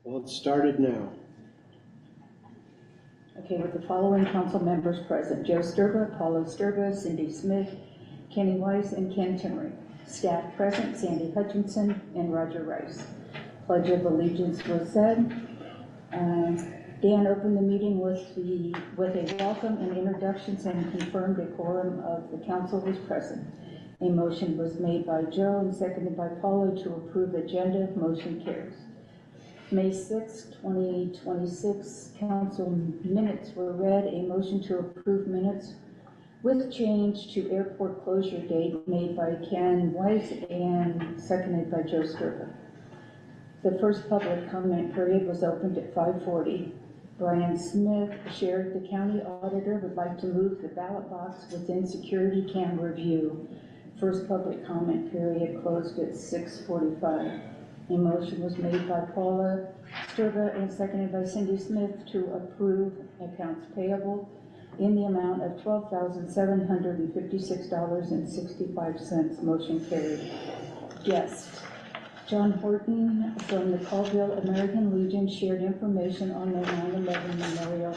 Well, it started now. Okay, with the following council members present: Joe Sturba, Paula Sturba, Cindy Smith, Kenny Weiss, and Ken Timmery. Staff present: Sandy Hutchinson and Roger Rice. Pledge of Allegiance was said. Dan opened the meeting with a welcome and introductions and confirmed a quorum of the council was present. A motion was made by Joe and seconded by Paula to approve agenda. Motion carries. May 6, 2026, council minutes were read. A motion to approve minutes with change to airport closure date made by Ken Weiss and seconded by Joe Sturba. The first public comment period was opened at 5:40. Brian Smith shared the county auditor would like to move the ballot box within security camera view. First public comment period closed at 6:45. A motion was made by Paula Sturba and seconded by Cindy Smith to approve accounts payable in the amount of $12,756.65. Motion carried. Guest John Horton from the Colville American Legion shared information on the 9/11 memorial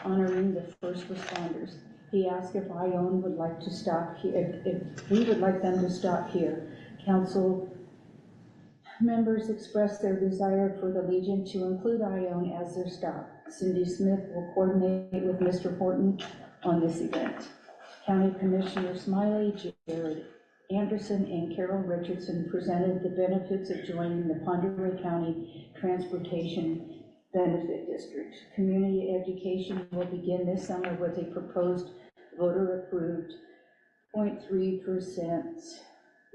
honoring the first responders. He asked if Ione would like to stop here, if we would like them to stop here. Council members expressed their desire for the Legion to include Ione as their stop. Cindy Smith will coordinate with Mr. Horton on this event. County Commissioner Smiley, Jared Anderson, and Carol Richardson presented the benefits of joining the Ponderosa County Transportation Benefit District. Community education will begin this summer with a proposed voter-approved 0.3%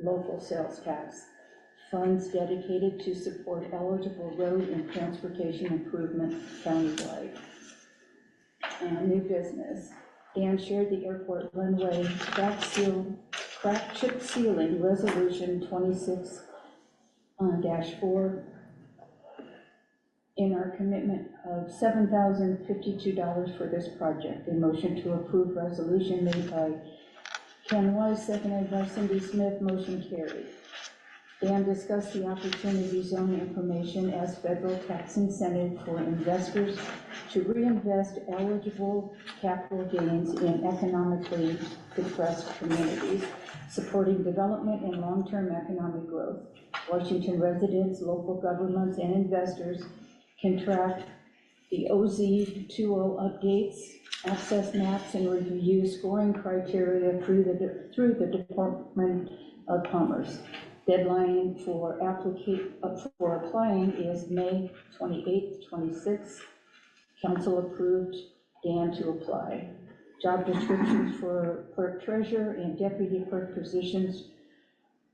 local sales tax. Funds dedicated to support eligible road and transportation improvement countywide. And new business. Dan shared the airport runway crack chip sealing resolution 26-4 in our commitment of $7,052 for this project. A motion to approve resolution made by Ken Weiss, seconded by Cindy Smith. Motion carried. Dan discussed the opportunity zone information as federal tax incentive for investors to reinvest eligible capital gains in economically depressed communities, supporting development and long-term economic growth. Washington residents, local governments, and investors can track the OZ20 updates, access maps, and review scoring criteria through the Department of Commerce. Deadline for applying is May 28th, 26th. Council approved Dan to apply. Job descriptions for clerk treasurer and deputy clerk positions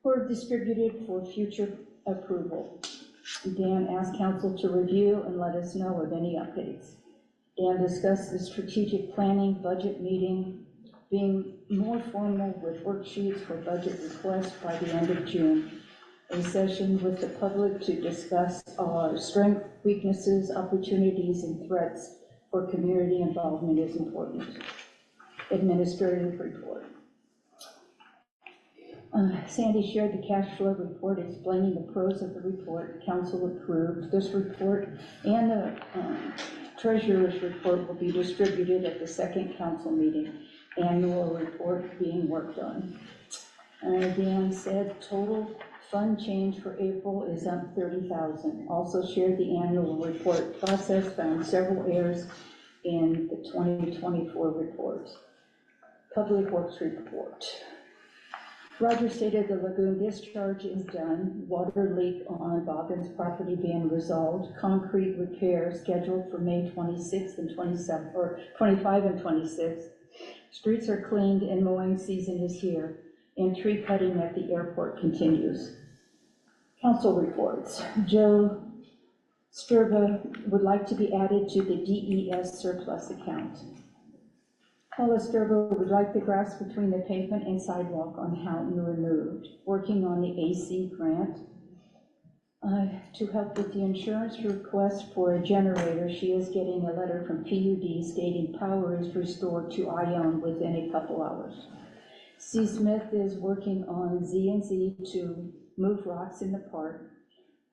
were distributed for future approval. Dan asked council to review and let us know of any updates. Dan discussed the strategic planning budget meeting being more formal with worksheets for budget requests by the end of June. A session with the public to discuss our strengths, weaknesses, opportunities, and threats for community involvement is important. Administrative report. Sandy shared the cash flow report explaining the pros of the report. Council approved this report, and the treasurer's report will be distributed at the second council meeting. Annual report being worked on. Dan said total fund change for April is up $30,000. Also shared the annual report process, found several errors in the 2024 report. Public Works report. Roger stated the lagoon discharge is done, water leak on Boggan's property being resolved, concrete repair scheduled for May 26th and 27th, or 25 and 26th. Streets are cleaned and mowing season is here, and tree cutting at the airport continues. Council reports. Joe Sturba would like to be added to the DES surplus account. Paula Sturba would like the grass between the pavement and sidewalk on Houghton removed. Working on the AC grant. To help with the insurance request for a generator, she is getting a letter from PUD stating power is restored to Ione within a couple hours. C. Smith is working on Z&Z to move rocks in the park.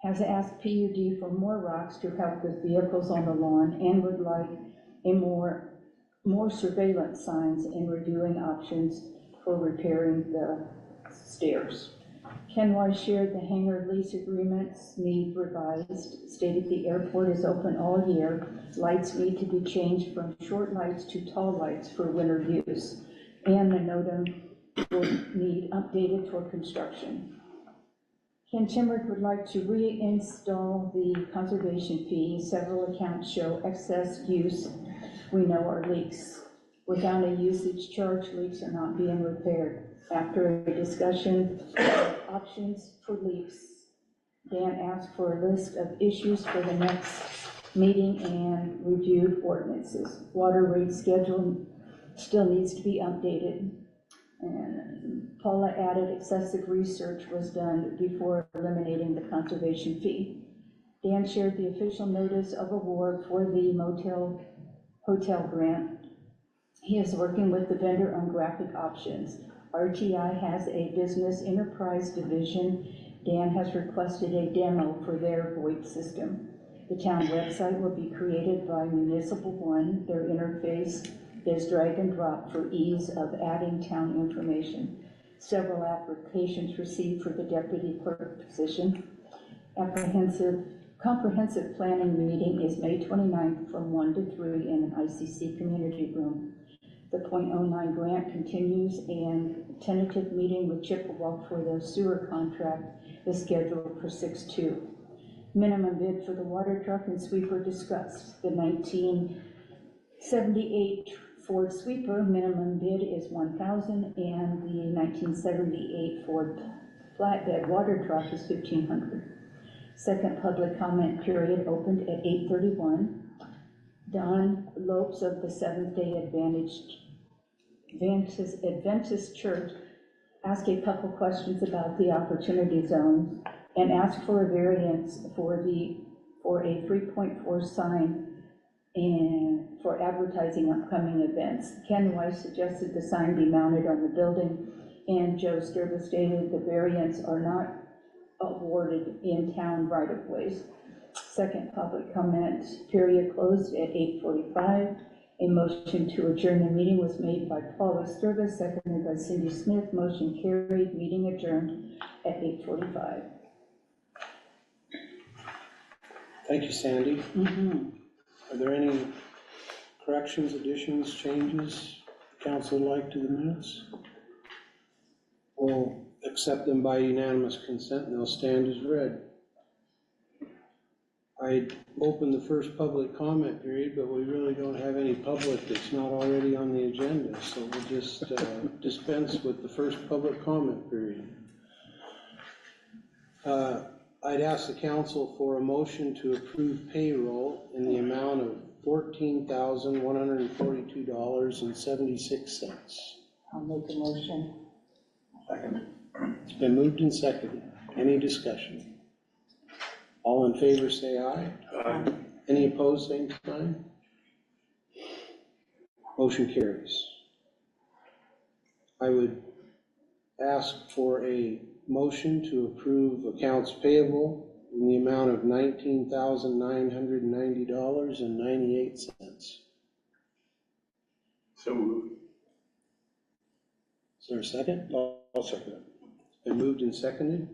has asked PUD for more rocks to help with vehicles on the lawn and would like a more surveillance signs and reviewing options for repairing the stairs. Ken Wise shared the hangar lease agreements need revised, stated the airport is open all year. Lights need to be changed from short lights to tall lights for winter use, and the NOTAM will need updated for construction. Ken Chimerick would like to reinstall the conservation fee. Several accounts show excess use. We know our leaks. Without a usage charge, leaks are not being repaired. After a discussion of options for leaks, Dan asked for a list of issues for the next meeting and reviewed ordinances. Water rate schedule still needs to be updated. And Paula added excessive research was done before eliminating the conservation fee. Dan shared the official notice of award for the hotel grant. He is working with the vendor on graphic options. RTI has a business enterprise division. Dan has requested a demo for their VoIP system. The town website will be created by Municipal One. Their interface is drag and drop for ease of adding town information. Several applications received for the deputy clerk position. Comprehensive planning meeting is May 29th from 1 to 3 in an ICC community room. The .09 grant continues, and tentative meeting with Chippewa for the sewer contract is scheduled for 6/2. Minimum bid for the water truck and sweeper discussed. The 1978 Ford sweeper minimum bid is $1,000, and the 1978 Ford flatbed water truck is $1,500. Second public comment period opened at 8:31. Don Lopes of the Seventh-day Adventist Church asked a couple questions about the opportunity zones and asked for a variance for a 3.4 sign and for advertising upcoming events. Ken Weiss suggested the sign be mounted on the building, and Joe Sturba stated the variants are not awarded in town right-of-ways. Second public comment period closed at 8:45. A motion to adjourn the meeting was made by Paula Sturba, seconded by Cindy Smith. Motion carried. Meeting adjourned at 8:45. Thank you, Sandy. Are there any corrections, additions, changes the council would like to the minutes? We'll accept them by unanimous consent and they'll stand as read. I opened the first public comment period, but we really don't have any public that's not already on the agenda, so we'll just dispense with the first public comment period. I'd ask the council for a motion to approve payroll in the amount of $14,142.76. I'll make a motion. Second. It's been moved and seconded. Any discussion? All in favor say aye. Aye. Any opposed, same sign. Motion carries. I would ask for a motion to approve accounts payable in the amount of $19,990.98. So moved. Is there a second? I'll second it. It's been moved and seconded.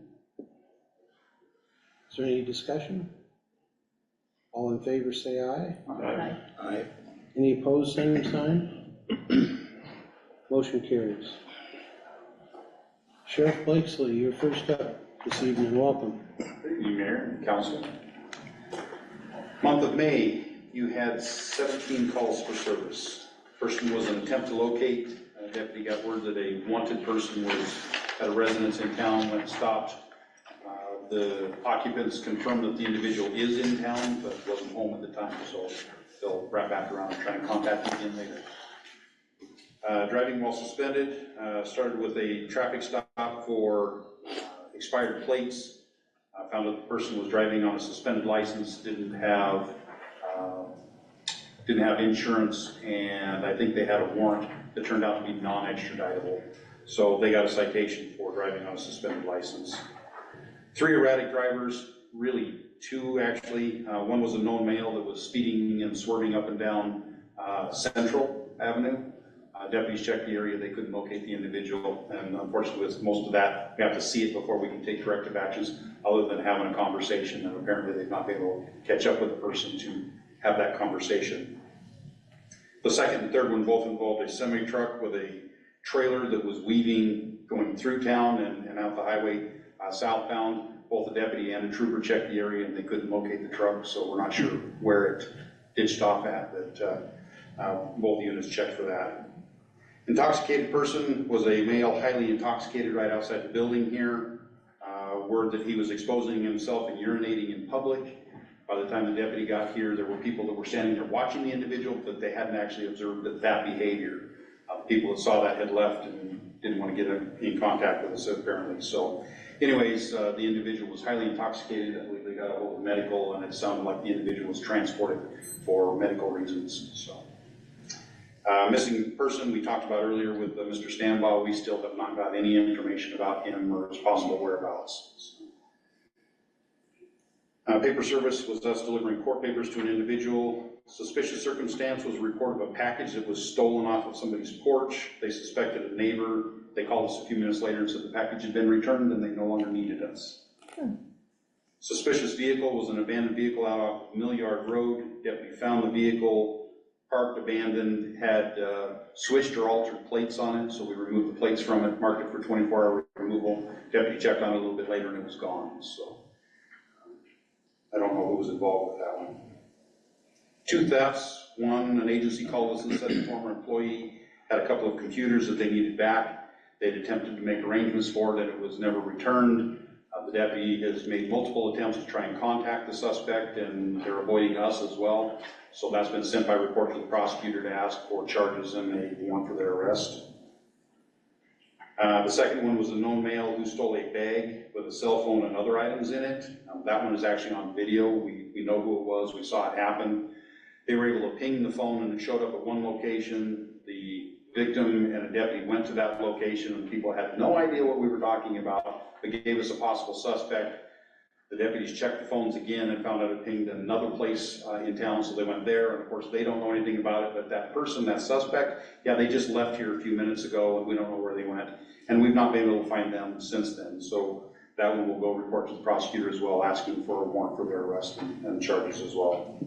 Is there any discussion? All in favor say aye. Aye. Aye. Any opposed, same sign. Motion carries. Sheriff Blakesley, you're first up this evening. Welcome. Good evening, Mayor and Council. Month of May, you had 17 calls for service. First one was an attempt to locate. Deputy got word that a wanted person was at a residence in town, went and stopped. The occupants confirmed that the individual is in town, but wasn't home at the time, so they'll wrap back around and try and contact him again later. Driving while suspended, started with a traffic stop for expired plates. Found that the person was driving on a suspended license, didn't have insurance, and I think they had a warrant that turned out to be non-extraditable. So they got a citation for driving on a suspended license. 3 erratic drivers, really two actually. One was a known male that was speeding and swerving up and down Central Avenue. Deputies checked the area, they couldn't locate the individual, and unfortunately with most of that, we have to see it before we can take corrective actions, other than having a conversation, and apparently they've not been able to catch up with the person to have that conversation. The second and third one both involved a semi-truck with a trailer that was weaving, going through town and out the highway southbound. Both the deputy and the trooper checked the area and they couldn't locate the truck, so we're not sure where it ditched off at, but both units checked for that. Intoxicated person was a male, highly intoxicated right outside the building here. Word that he was exposing himself and urinating in public. By the time the deputy got here, there were people that were standing there watching the individual, but they hadn't actually observed that behavior. People that saw that had left and didn't want to get in contact with us apparently. So anyways, the individual was highly intoxicated. I believe they got a hold of medical, and it sounded like the individual was transported for medical reasons. So. Missing person we talked about earlier with Mr. Stanbaugh, we still have not got any information about him or his possible whereabouts. Paper service was us delivering court papers to an individual. Suspicious circumstance was a report of a package that was stolen off of somebody's porch. They suspected a neighbor. They called us a few minutes later and said the package had been returned and they no longer needed us. Suspicious vehicle was an abandoned vehicle out off Mill Yard Road. Deputy found the vehicle parked, abandoned, had switched or altered plates on it, so we removed the plates from it, marked it for 24-hour removal. Deputy checked on it a little bit later and it was gone, so I don't know who was involved with that one. Two thefts. One, an agency called us and said the former employee had a couple of computers that they needed back. They'd attempted to make arrangements for it and it was never returned. The deputy has made multiple attempts to try and contact the suspect, and they're avoiding us as well. So that's been sent by report to the prosecutor to ask for charges and a warrant for their arrest. The second one was a known male who stole a bag with a cell phone and other items in it. That one is actually on video. We know who it was. We saw it happen. They were able to ping the phone and it showed up at one location. The victim and a deputy went to that location and people had no idea what we were talking about. They gave us a possible suspect. The deputies checked the phones again and found out it pinged another place in town, so they went there, and of course they don't know anything about it, but that person, that suspect, yeah, they just left here a few minutes ago and we don't know where they went, and we've not been able to find them since then. So that one will go report to the prosecutor as well, asking for a warrant for their arrest and charges as well.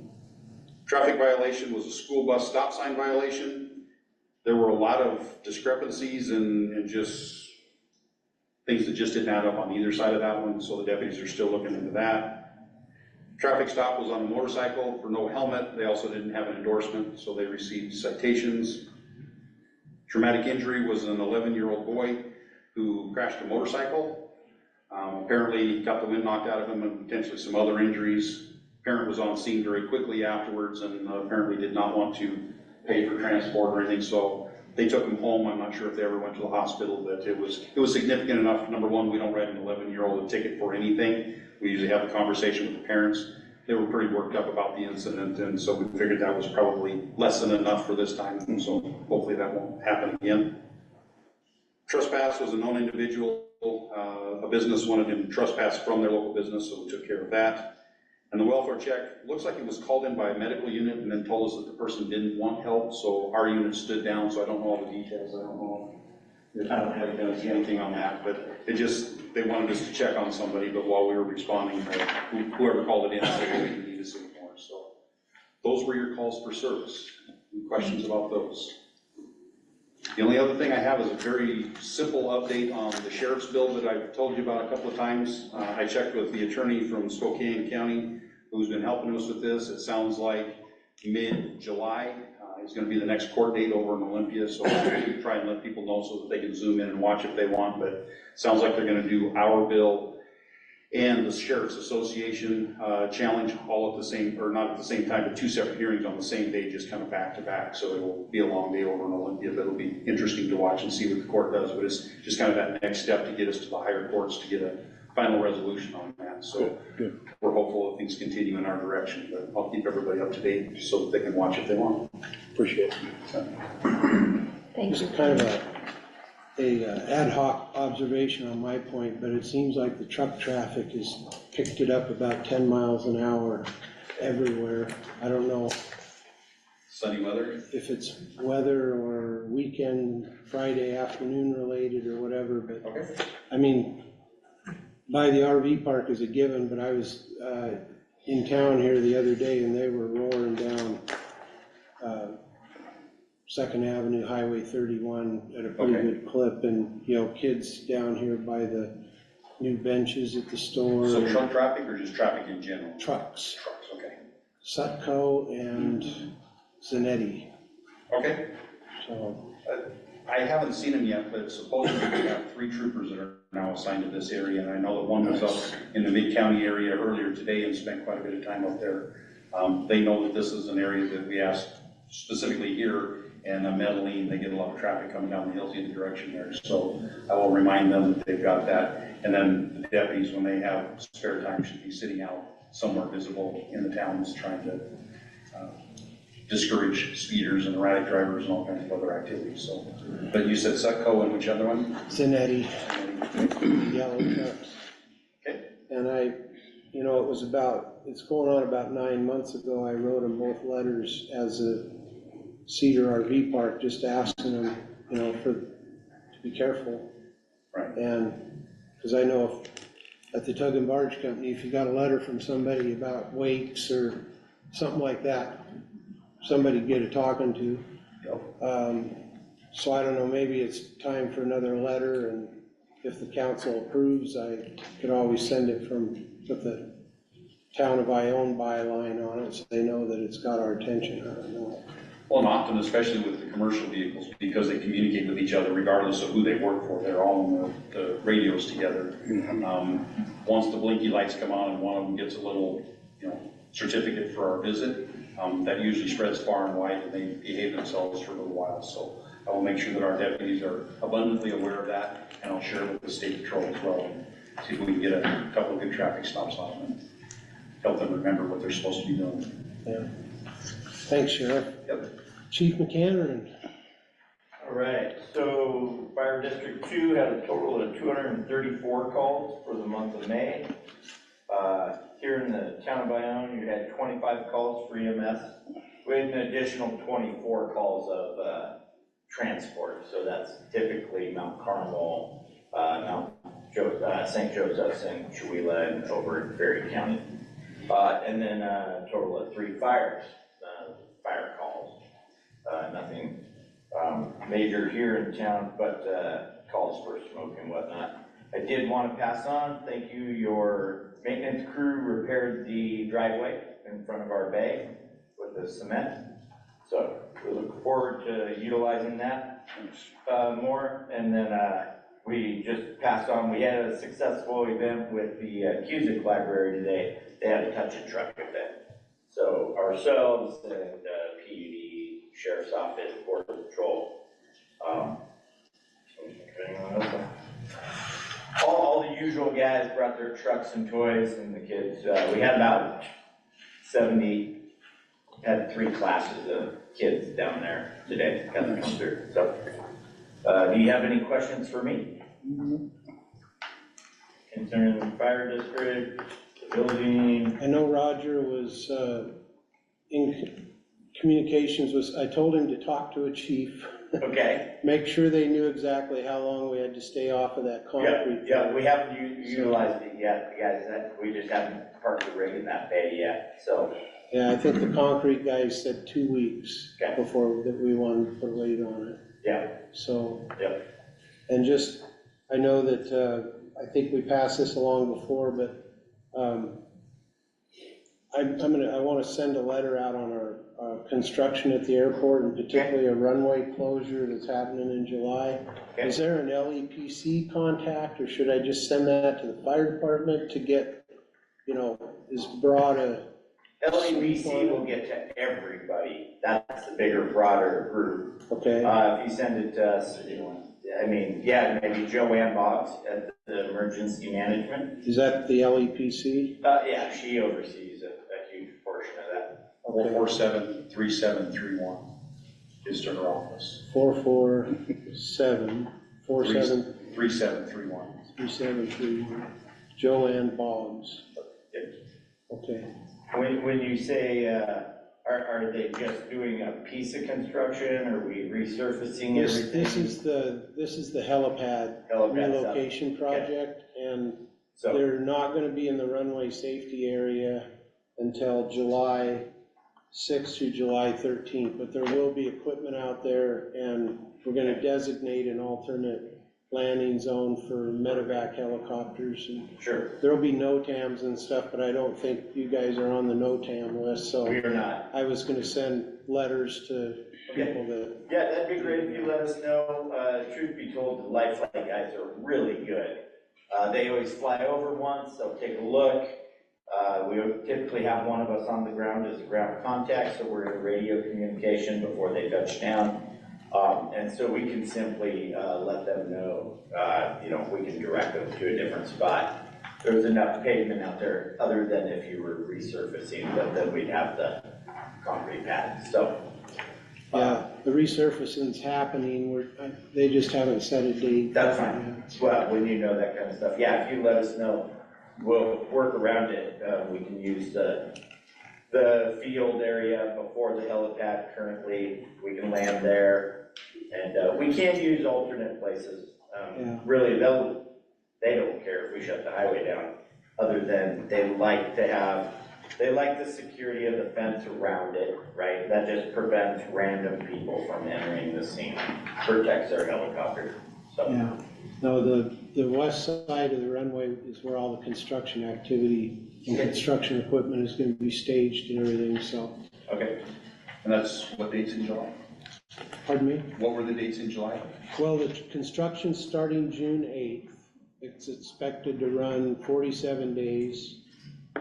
Traffic violation was a school bus stop sign violation. There were a lot of discrepancies and just things that just didn't add up on either side of that one, so the deputies are still looking into that. Traffic stop was on a motorcycle for no helmet. They also didn't have an endorsement, so they received citations. Traumatic injury was an 11-year-old boy who crashed a motorcycle. Apparently got the wind knocked out of him and potentially some other injuries. Parent was on scene very quickly afterwards and apparently did not want to pay for transport or anything, so they took him home. I'm not sure if they ever went to the hospital, but it was significant enough. Number one, we don't write an 11-year-old a ticket for anything. We usually have a conversation with the parents. They were pretty worked up about the incident, and so we figured that was probably less than enough for this time, and so hopefully that won't happen again. Trespass was a known individual. A business wanted him to trespass from their local business, so we took care of that. And the welfare check, looks like it was called in by a medical unit and then told us that the person didn't want help, so our unit stood down, so I don't know all the details. I don't know if anything on that, but it just, they wanted us to check on somebody, but while we were responding, whoever called it in said we didn't need us anymore. So those were your calls for service. Any questions about those? The only other thing I have is a very simple update on the sheriff's bill that I've told you about a couple of times. I checked with the attorney from Spokane County who's been helping us with this. It sounds like mid-July is going to be the next court date over in Olympia, so I'll try and let people know so that they can zoom in and watch if they want, but it sounds like they're going to do our bill and the Sheriff's Association challenge all at the same, or not at the same time, but two separate hearings on the same day, just kind of back to back. So it'll be a long day over in Olympia, but it'll be interesting to watch and see what the court does. But it's just kind of that next step to get us to the higher courts to get a final resolution on that. So good. We're hopeful that things continue in our direction, but I'll keep everybody up to date so that they can watch if they want. Appreciate it. Thank you. Just kind of a ad hoc observation on my point, but it seems like the truck traffic has picked it up about 10 miles an hour everywhere. I don't know Sunny weather? if it's weather or weekend, Friday afternoon related or whatever, but Okay. I mean, by the RV park is a given, but I was in town here the other day and they were roaring down Second Avenue, Highway 31 at a pretty Okay. good clip, and, you know, kids down here by the new benches at the store. So and truck traffic or just traffic in general? Trucks, Trucks, okay. Sutco and Zanetti, Okay. so, I haven't seen them yet, but supposedly we have 3 troopers that are now assigned to this area, and I know that one was up in the mid-county area earlier today and spent quite a bit of time up there. They know that this is an area that we asked specifically here, and Medellin, they get a lot of traffic coming down the hills either direction there, so I will remind them that they've got that. And then the deputies, when they have spare time, should be sitting out somewhere visible in the towns trying to discourage speeders and erratic drivers and all kinds of other activities, so. But you said Sutco and which other one? Zanetti, yellow trucks. Okay. And you know, it's going on about 9 months ago, I wrote them both letters as a Cedar RV park, just asking them, you know, to be careful. Right. And, because I know at the Tug and Barge Company, if you got a letter from somebody about wakes or something like that, somebody to get a talking to. Yep. So I don't know, maybe it's time for another letter, and if the council approves, I could always send it with the Town of Ione byline on it, so they know that it's got our attention. I don't know. Well, and often, especially with the commercial vehicles, because they communicate with each other regardless of who they work for, they're all on the radios together. Once the blinky lights come on and one of them gets a little, you know, certificate for our visit, that usually spreads far and wide, and they behave themselves for a little while. So I will make sure that our deputies are abundantly aware of that, and I'll share it with the state patrol as well, and see if we can get a couple of good traffic stops on them and help them remember what they're supposed to be doing. Yeah. Thanks, Sheriff. Yep. Chief McCann. All right, so Fire District 2 had a total of 234 calls for the month of May. Here in the town of Ione, you had 25 calls for EMS. We had an additional 24 calls of transport, so that's typically Mount Carmel, St. Joseph's, and Chewelah, and over in Ferry County. And then a total of 3 fire calls. Nothing major here in town, but calls for smoke and whatnot. I did want to pass on, thank you, your maintenance crew repaired the driveway in front of our bay with the cement. So we look forward to utilizing that more. And then we just passed on, we had a successful event with the Cusick Library today. They had a touch a truck event. So ourselves and PUD, Sheriff's Office, Border Patrol, all the usual guys brought their trucks and toys, and the kids, we had about 70, had 3 classes of kids down there today, got to come through. So, do you have any questions for me? Concerning the fire district, the building? I know Roger was in communications I told him to talk to a chief. Okay. Make sure they knew exactly how long we had to stay off of that concrete. Yeah, we haven't utilized it yet, guys. We just haven't parked the rig in that bay yet, so. Yeah, I think the concrete guys said 2 weeks Okay. before that we wanted to put a weight on it. Yeah. So. Yeah. And just, I know that, I think we passed this along before, but I want to send a letter out on our construction at the airport, and particularly a runway closure that's happening in July. Okay. Is there an LEPC contact, or should I just send that to the fire department to get, you know, as broad a? LEPC will get to everybody. That's the bigger, broader group. Okay. If you send it to us, I mean, yeah, maybe Joanne Boggs at the emergency management. Is that the LEPC? Yeah, she oversees a huge portion of that. 447-3731 is to her office. 447-3731. 3731. 3731. Joanne Boggs. Yes. Okay. When you say, are they just doing a piece of construction, or are we resurfacing everything? This is the helipad Helipad relocation project, and So, they're not gonna be in the runway safety area until July 6th through July 13th, but there will be equipment out there, and we're gonna designate an alternate landing zone for medevac helicopters. And sure, there'll be NOTAMs and stuff, but I don't think you guys are on the NOTAM list, so we are not. I was gonna send letters to people that, Yeah, that'd be great if you let us know. Truth be told, the life flight guys are really good. They always fly over once, they'll take a look. We typically have one of us on the ground as a ground contact, so we're in radio communication before they touch down. And so we can simply let them know, we can direct them to a different spot. There's enough pavement out there, other than if you were resurfacing, but then we'd have the concrete pad, so. yeah, the resurfacing's happening, they just haven't set a date. That's fine. Well, when you know that kind of stuff, yeah, if you let us know, we'll work around it. We can use the field area before the helipad currently. We can land there, and we can use alternate places. Yeah. Really, they don't care if we shut the highway down, other than they like the security of the fence around it, right? That just prevents random people from entering the scene, protects our helicopter, so. Yeah, no, the west side of the runway is where all the construction activity and construction equipment is gonna be staged and everything, so. Okay, And that's what dates in July? Pardon me? What were the dates in July? Well, the construction's starting June 8th. It's expected to run 47 days.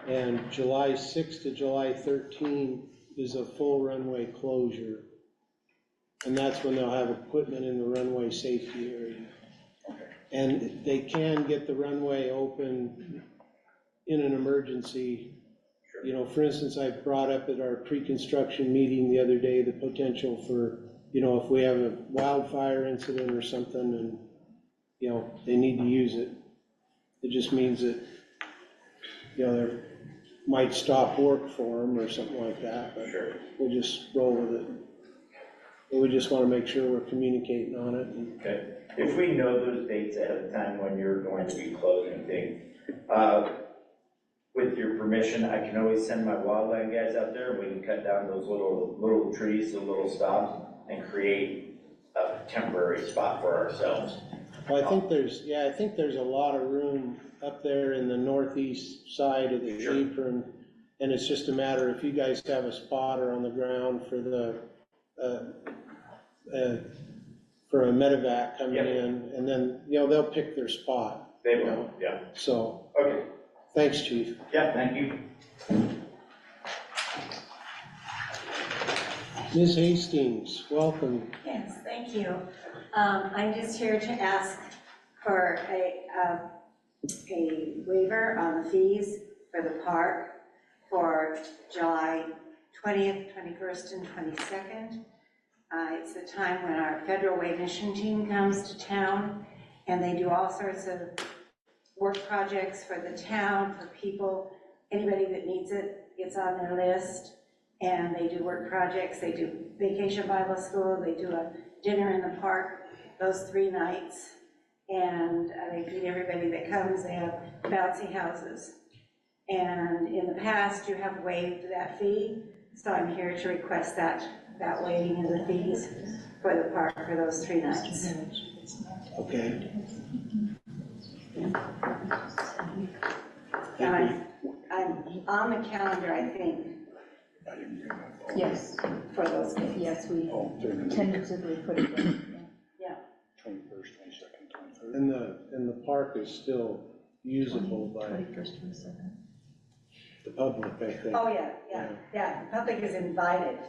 And July 6th to July 13th is a full runway closure. And that's when they'll have equipment in the runway safety area. And they can get the runway open in an emergency. You know, for instance, I brought up at our pre-construction meeting the other day, the potential for, if we have a wildfire incident or something and, they need to use it. It just means that, there might stop work for them or something like that, but sure. we'll just roll with it. And we just want to make sure we're communicating on it. Okay, if we know those dates ahead of time when you're going to be closing things, with your permission, I can always send my wildland guys out there, and we can cut down those little trees, the little stumps, and create a temporary spot for ourselves. Well, I think there's a lot of room up there in the northeast side of the apron, and it's just a matter if you guys have a spotter on the ground for for a medevac coming in, and then, they'll pick their spot. They will, yeah. So, Okay, thanks, Chief. yeah, thank you. Ms. Hastings, welcome. Yes, thank you. I'm just here to ask for a waiver on the fees for the park for July 20th, 21st, and 22nd. It's the time when our federal wave mission team comes to town, and they do all sorts of work projects for the town, for people. Anybody that needs it gets on their list, and they do work projects. They do Vacation Bible School, they do a dinner in the park those 3 nights, and they feed everybody that comes. They have bouncy houses. And in the past, you have waived that fee, so I'm here to request that waiving of the fees for the park for those 3 nights. Okay. And I'm on the calendar, I think, Yes, for those days. yes, we tentatively put it in. Yeah. 21st, 22nd, 23rd. And the park is still usable by 21st, 22nd. the public, I think. Oh, yeah. The public is invited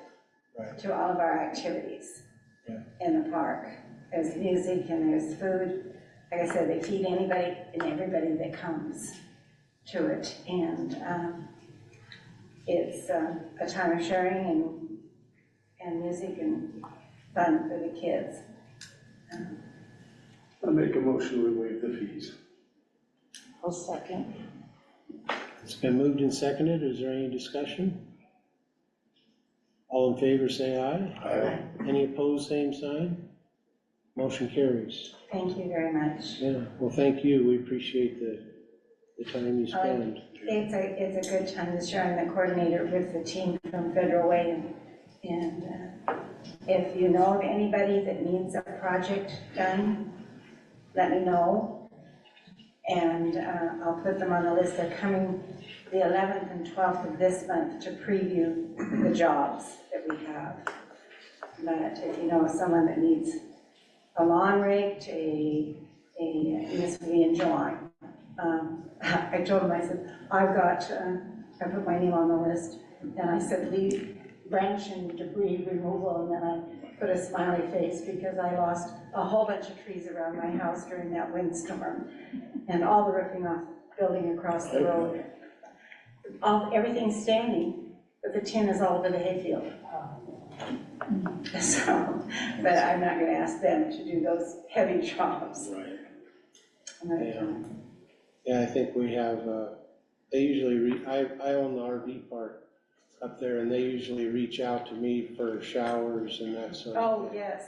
Right. to all of our activities Yeah. in the park. There's music and there's food. Like I said, they feed anybody and everybody that comes to it. And it's a time of sharing and music and fun for the kids. I make a motion, we waive the fees. I'll second. It's been moved and seconded. Is there any discussion? All in favor, say aye. Aye. Any opposed, same sign. Motion carries. Thank you very much. Yeah, well, thank you. We appreciate the time you spend. It's a good time this year. I'm the coordinator with the team from Federal Way. And if you know of anybody that needs a project done, let me know. And I'll put them on the list. They're coming the 11th and 12th of this month to preview the jobs that we have. But if you know of someone that needs a lawn raked, this will be in July. I told him, I said, I put my name on the list, and I said, leave branch and debris removal, and then I put a smiley face because I lost a whole bunch of trees around my house during that windstorm, and all the ripping off building across the road. Everything's standing, but the tin is all over the hayfield. So, but I'm not gonna ask them to do those heavy jobs. Right. But, Yeah. Yeah, I think we have, they usually, I own the RV park up there, and they usually reach out to me for showers and that sort of Oh, thing. yes,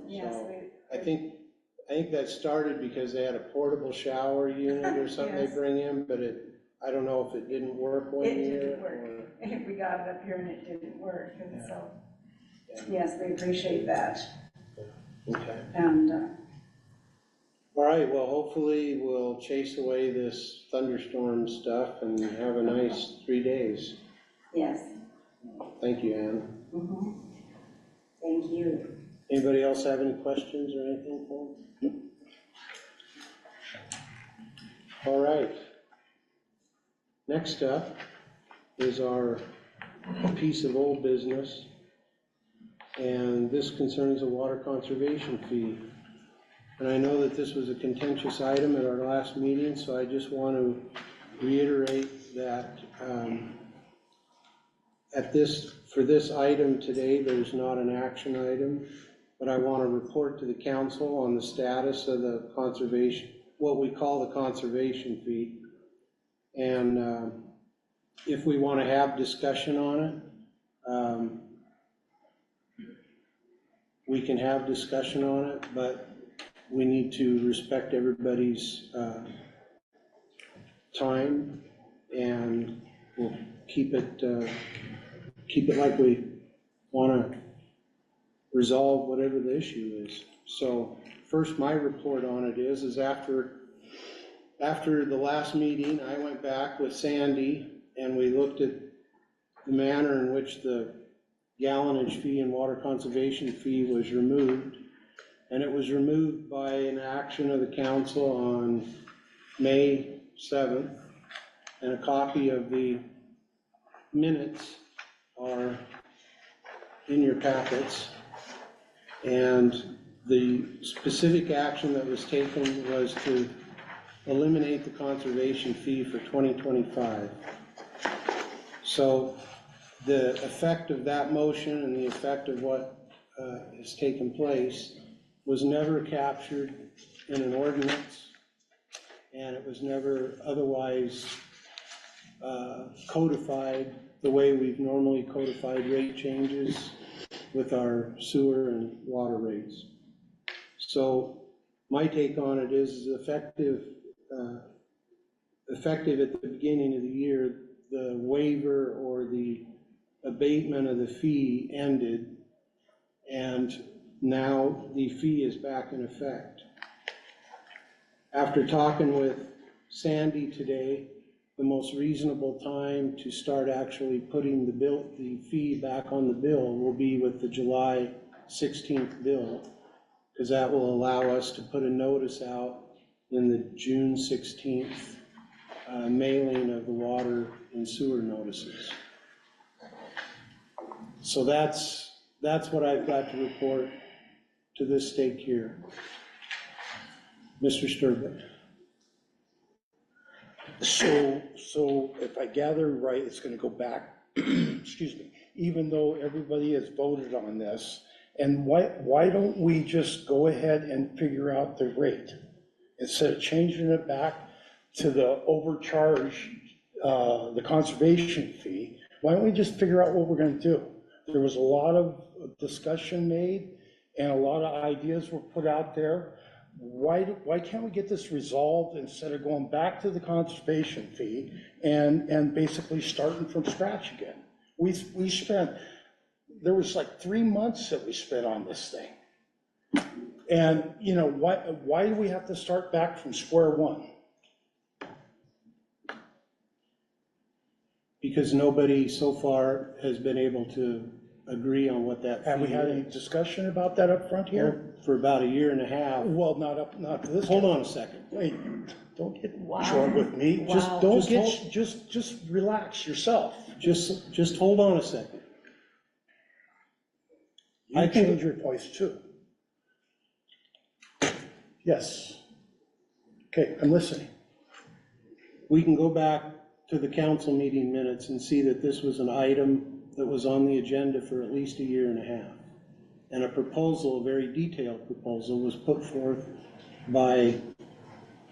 yes. So, I think that started because they had a portable shower unit or something they Yes. bring in, but I don't know if it didn't work one It year. didn't work. or- We got it up here and it didn't work, and Yeah. so, Yeah. yes, we appreciate that. Okay. And, All right, well, hopefully we'll chase away this thunderstorm stuff and have a nice 3 days. yes. Thank you, Ann. Mhm. Thank you. Anybody else have any questions or anything for them? All right. Next up is our piece of old business, and this concerns a water conservation fee. And I know that this was a contentious item at our last meeting, so I just want to reiterate that for this item today, there's not an action item, but I want to report to the council on the status of the conservation, what we call the conservation fee. And if we want to have discussion on it, we can have discussion on it, but we need to respect everybody's time, and we'll keep it like we want to resolve whatever the issue is. So first, my report on it is after the last meeting, I went back with Sandy and we looked at the manner in which the gallonage fee and water conservation fee was removed. And it was removed by an action of the council on May 7th. And a copy of the minutes are in your packets. And the specific action that was taken was to eliminate the conservation fee for 2025. So the effect of that motion and the effect of what has taken place was never captured in an ordinance, and it was never otherwise codified the way we've normally codified rate changes with our sewer and water rates. So my take on it is effective at the beginning of the year, the waiver or the abatement of the fee ended, and now the fee is back in effect. After talking with Sandy today, the most reasonable time to start actually putting the fee back on the bill will be with the July 16th bill, because that will allow us to put a notice out in the June 16th mailing of the water and sewer notices. So that's what I've got to report to this stake here. Mr. Sturbeck. So if I gather right, it's gonna go back, excuse me, even though everybody has voted on this, And why don't we just go ahead and figure out the rate? Instead of changing it back to the overcharge, the conservation fee, why don't we just figure out what we're gonna do? There was a lot of discussion made and a lot of ideas were put out there. Why can't we get this resolved instead of going back to the conservation fee and basically starting from scratch again? We spent, there was like 3 months that we spent on this thing. And, you know, why do we have to start back from square one? Because nobody so far has been able to agree on what that Have we fee had any is. discussion about that up front here? For about a year and a half. Well, not to this. Hold on a second. Wait, don't get Wow. short with me. Just Wow. don't Just get, hold- just relax yourself. Just hold on a second. You I think- change your voice too. Yes. Okay, I'm listening. We can go back to the council meeting minutes and see that this was an item that was on the agenda for at least a year and a half. And a proposal, a very detailed proposal, was put forth by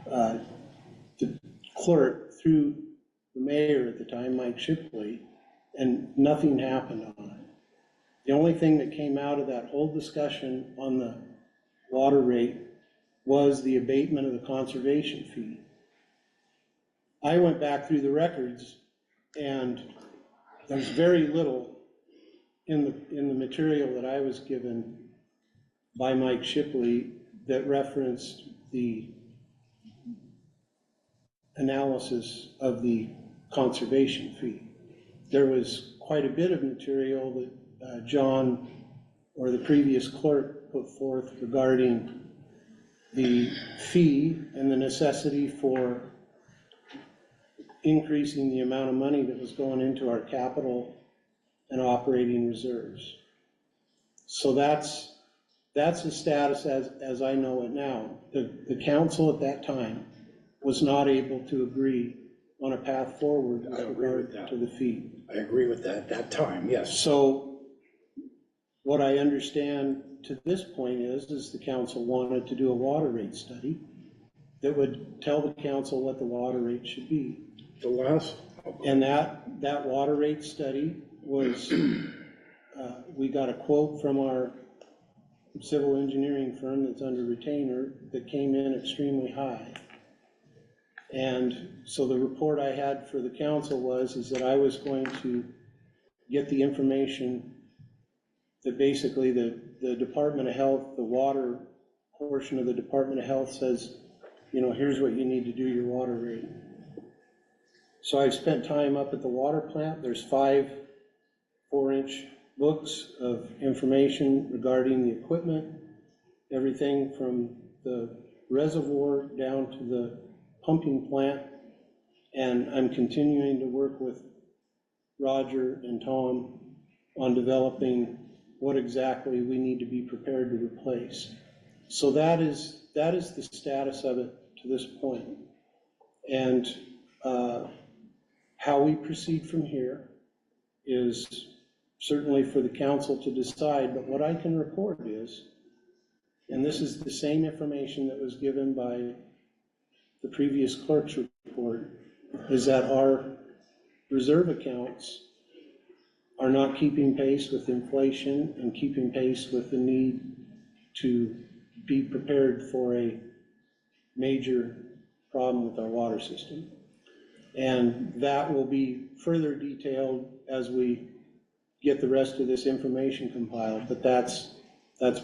the clerk through the mayor at the time, Mike Shipley, and nothing happened on it. The only thing that came out of that whole discussion on the water rate was the abatement of the conservation fee. I went back through the records, and there's very little in the material that I was given by Mike Shipley that referenced the analysis of the conservation fee. There was quite a bit of material that John or the previous clerk put forth regarding the fee and the necessity for increasing the amount of money that was going into our capital and operating reserves. So that's the status as I know it now. The council at that time was not able to agree on a path forward with I agree with regard that. to the fee. I agree with that, at that time, yes. So what I understand to this point is the council wanted to do a water rate study that would tell the council what the water rate should be. The last, And that water rate study was, we got a quote from our civil engineering firm that's under retainer that came in extremely high. And so the report I had for the council is that I was going to get the information that basically the Department of Health, the water portion of the Department of Health says, you know, here's what you need to do your water rate. So I've spent time up at the water plant. There's 5 4-inch books of information regarding the equipment, everything from the reservoir down to the pumping plant. And I'm continuing to work with Roger and Tom on developing what exactly we need to be prepared to replace. So that is the status of it to this point. And how we proceed from here is certainly for the council to decide, but what I can report is, and this is the same information that was given by the previous clerk's report, is that our reserve accounts are not keeping pace with inflation and keeping pace with the need to be prepared for a major problem with our water system. And that will be further detailed as we get the rest of this information compiled, but that's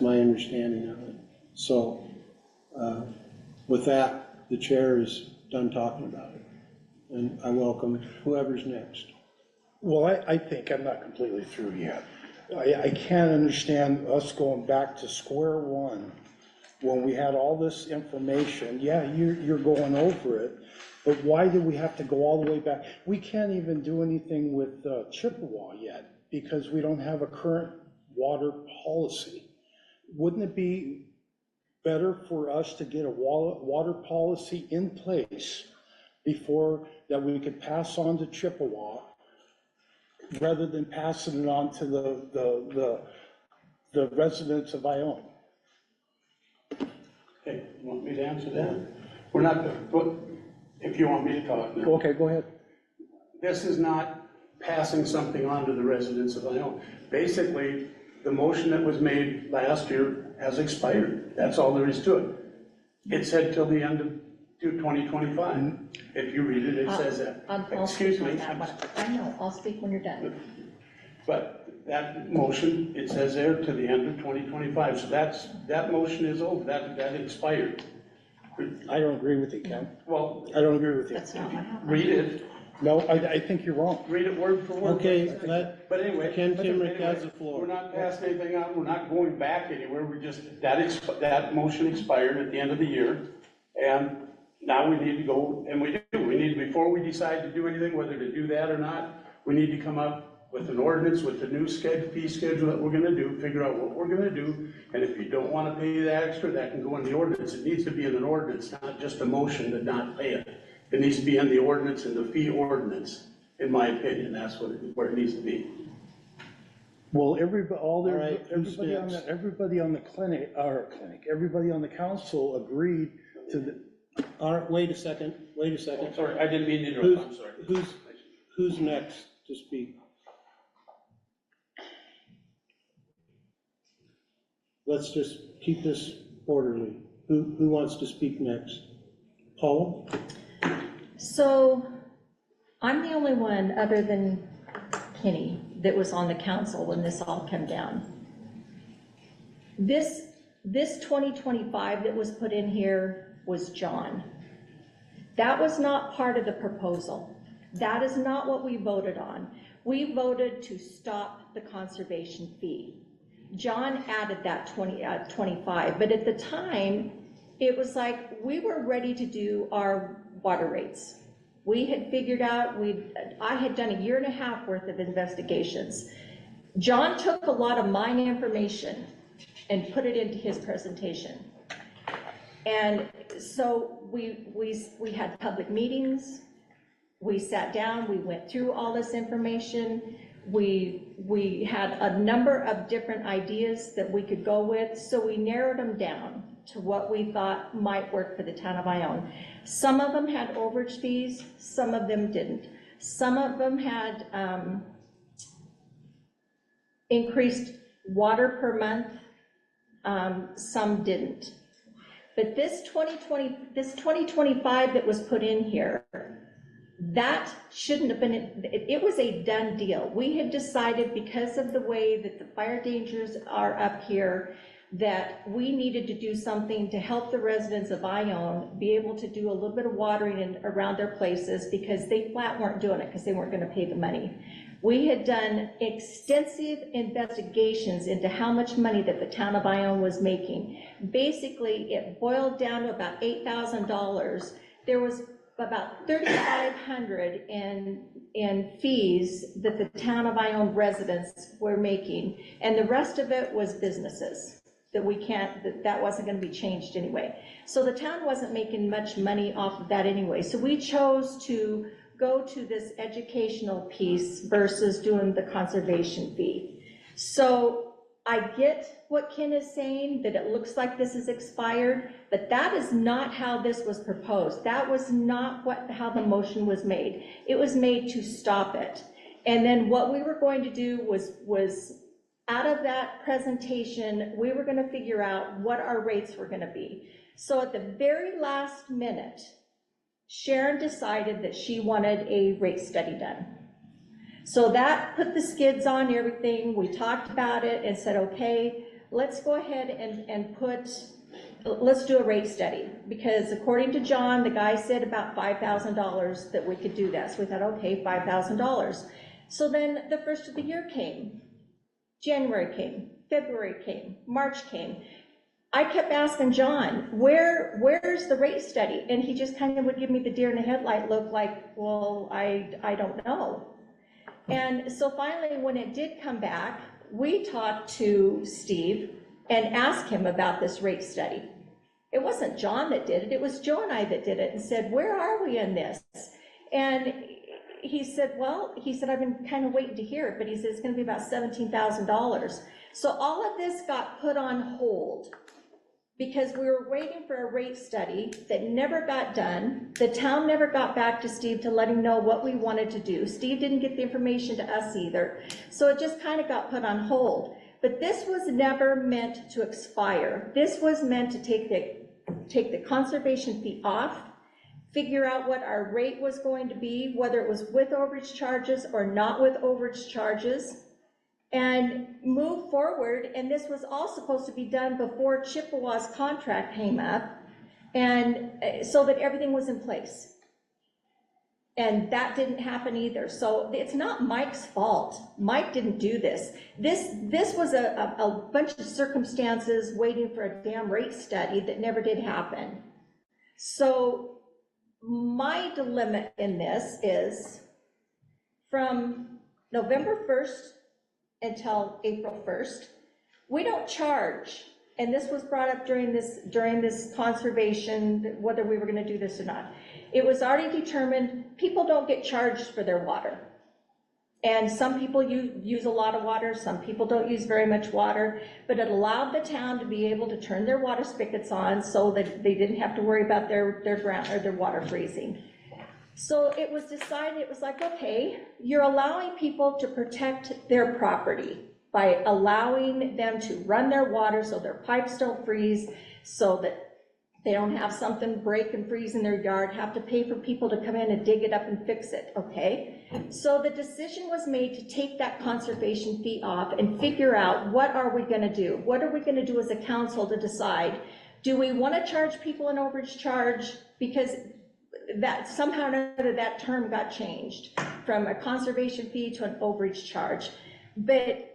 my understanding of it. So with that, the chair is done talking about it. And I welcome whoever's next. well, I think I'm not completely through yet. I can't understand us going back to square one when we had all this information. Yeah, you're going over it, but why do we have to go all the way back? We can't even do anything with Chippewa yet because we don't have a current water policy. Wouldn't it be better for us to get a water policy in place before that we could pass on to Chippewa, rather than passing it on to the the residents of Ione. Okay, you want me to answer that? We're not, if you want me to talk now. Okay, go ahead. This is not passing something on to the residents of Ione. Basically, the motion that was made last year has expired. That's all there is to it. It said till the end of 2025. If you read it, it says that. I'll Excuse speak on me. that one. I know, I'll speak when you're done. But that motion, it says there to the end of 2025. So that motion is over. That expired. I don't agree with you, Ken. Well, I don't agree with you. That's not what happened. read it. No, I think you're wrong. Read it word for word. Okay, But anyway. Ken but Timrick anyway, has the floor. We're not passing anything on, we're not going back anywhere, we're just, that motion expired at the end of the year. And now we need to go, and we need, before we decide to do anything, whether to do that or not, we need to come up with an ordinance, with the new fee schedule that we're gonna do, figure out what we're gonna do. And if you don't wanna pay that extra, that can go in the ordinance. It needs to be in an ordinance, not just a motion to not pay it. It needs to be in the ordinance, in the fee ordinance, in my opinion, that's where it needs to be. Well, everybody on next? everybody on the everybody on the council agreed to the, All right, wait a second. Sorry, I didn't mean to interrupt, I'm sorry. Who's next to speak? Let's just keep this orderly. Who wants to speak next? Paul? So I'm the only one, other than Kenny, that was on the council when this all came down. This 2025 that was put in here was John. That was not part of the proposal. That is not what we voted on. We voted to stop the conservation fee. John added that 25, but at the time, it was like we were ready to do our water rates. We had figured out, I had done 1.5 years worth of investigations. John took a lot of mine information and put it into his presentation. And so we had public meetings, we sat down, we went through all this information, we had a number of different ideas that we could go with, so we narrowed them down to what we thought might work for the town of Ione. Some of them had overage fees, some of them didn't. Some of them had increased water per month, some didn't. But this 2025 that was put in here, that shouldn't have been, it was a done deal. We had decided, because of the way that the fire dangers are up here, that we needed to do something to help the residents of Ione be able to do a little bit of watering around their places, because they flat weren't doing it because they weren't going to pay the money. We had done extensive investigations into how much money that the town of Ione was making. Basically, it boiled down to about $8,000. There was about $3,500 in fees that the town of Ione residents were making, and the rest of it was businesses that that wasn't going to be changed anyway. So the town wasn't making much money off of that anyway. So we chose to go to this educational piece versus doing the conservation fee. So I get what Ken is saying, that it looks like this is expired, but that is not how this was proposed. That was not how the motion was made. It was made to stop it. And then what we were going to do was out of that presentation, we were going to figure out what our rates were going to be. So at the very last minute, Sharon decided that she wanted a rate study done. So that put the skids on everything. We talked about it and said, okay, let's go ahead and let's do a rate study. Because according to John, the guy said about $5,000 that we could do that. So we thought, okay, $5,000. So then the first of the year came. January came, February came, March came. I kept asking John, where's the rate study? And he just kind of would give me the deer in the headlight look, like, well, I don't know. And so finally, when it did come back, we talked to Steve and asked him about this rate study. It wasn't John that did it, it was Joe and I that did it, and said, where are we in this? And he said, I've been kind of waiting to hear it, but he said it's gonna be about $17,000. So all of this got put on hold because we were waiting for a rate study that never got done. The town never got back to Steve to let him know what we wanted to do. Steve didn't get the information to us either. So it just kind of got put on hold. But this was never meant to expire. This was meant to take the conservation fee off, figure out what our rate was going to be, whether it was with overage charges or not with overage charges, and move forward. And this was all supposed to be done before Chippewa's contract came up, and so that everything was in place. And that didn't happen either. So it's not Mike's fault. Mike didn't do this. This was a bunch of circumstances waiting for a damn rate study that never did happen. So my dilemma in this is from November 1st until April 1st, we don't charge. And this was brought up during this conservation, whether we were going to do this or not. It was already determined people don't get charged for their water. And some people use a lot of water, some people don't use very much water, but it allowed the town to be able to turn their water spigots on so that they didn't have to worry about their ground or their water freezing. So it was decided, it was like, okay, you're allowing people to protect their property by allowing them to run their water so their pipes don't freeze, so that they don't have something break and freeze in their yard, have to pay for people to come in and dig it up and fix it, okay? So the decision was made to take that conservation fee off and figure out, what are we gonna do? What are we gonna do as a council to decide? Do we wanna charge people an overage charge? Because that somehow or another that term got changed from a conservation fee to an overage charge. But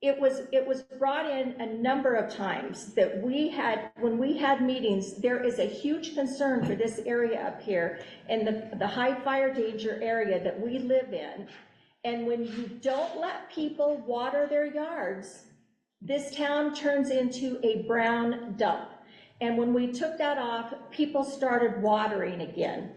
it was brought in a number of times that when we had meetings, there is a huge concern for this area up here and the high fire danger area that we live in. And when you don't let people water their yards, this town turns into a brown dump. And when we took that off, people started watering again.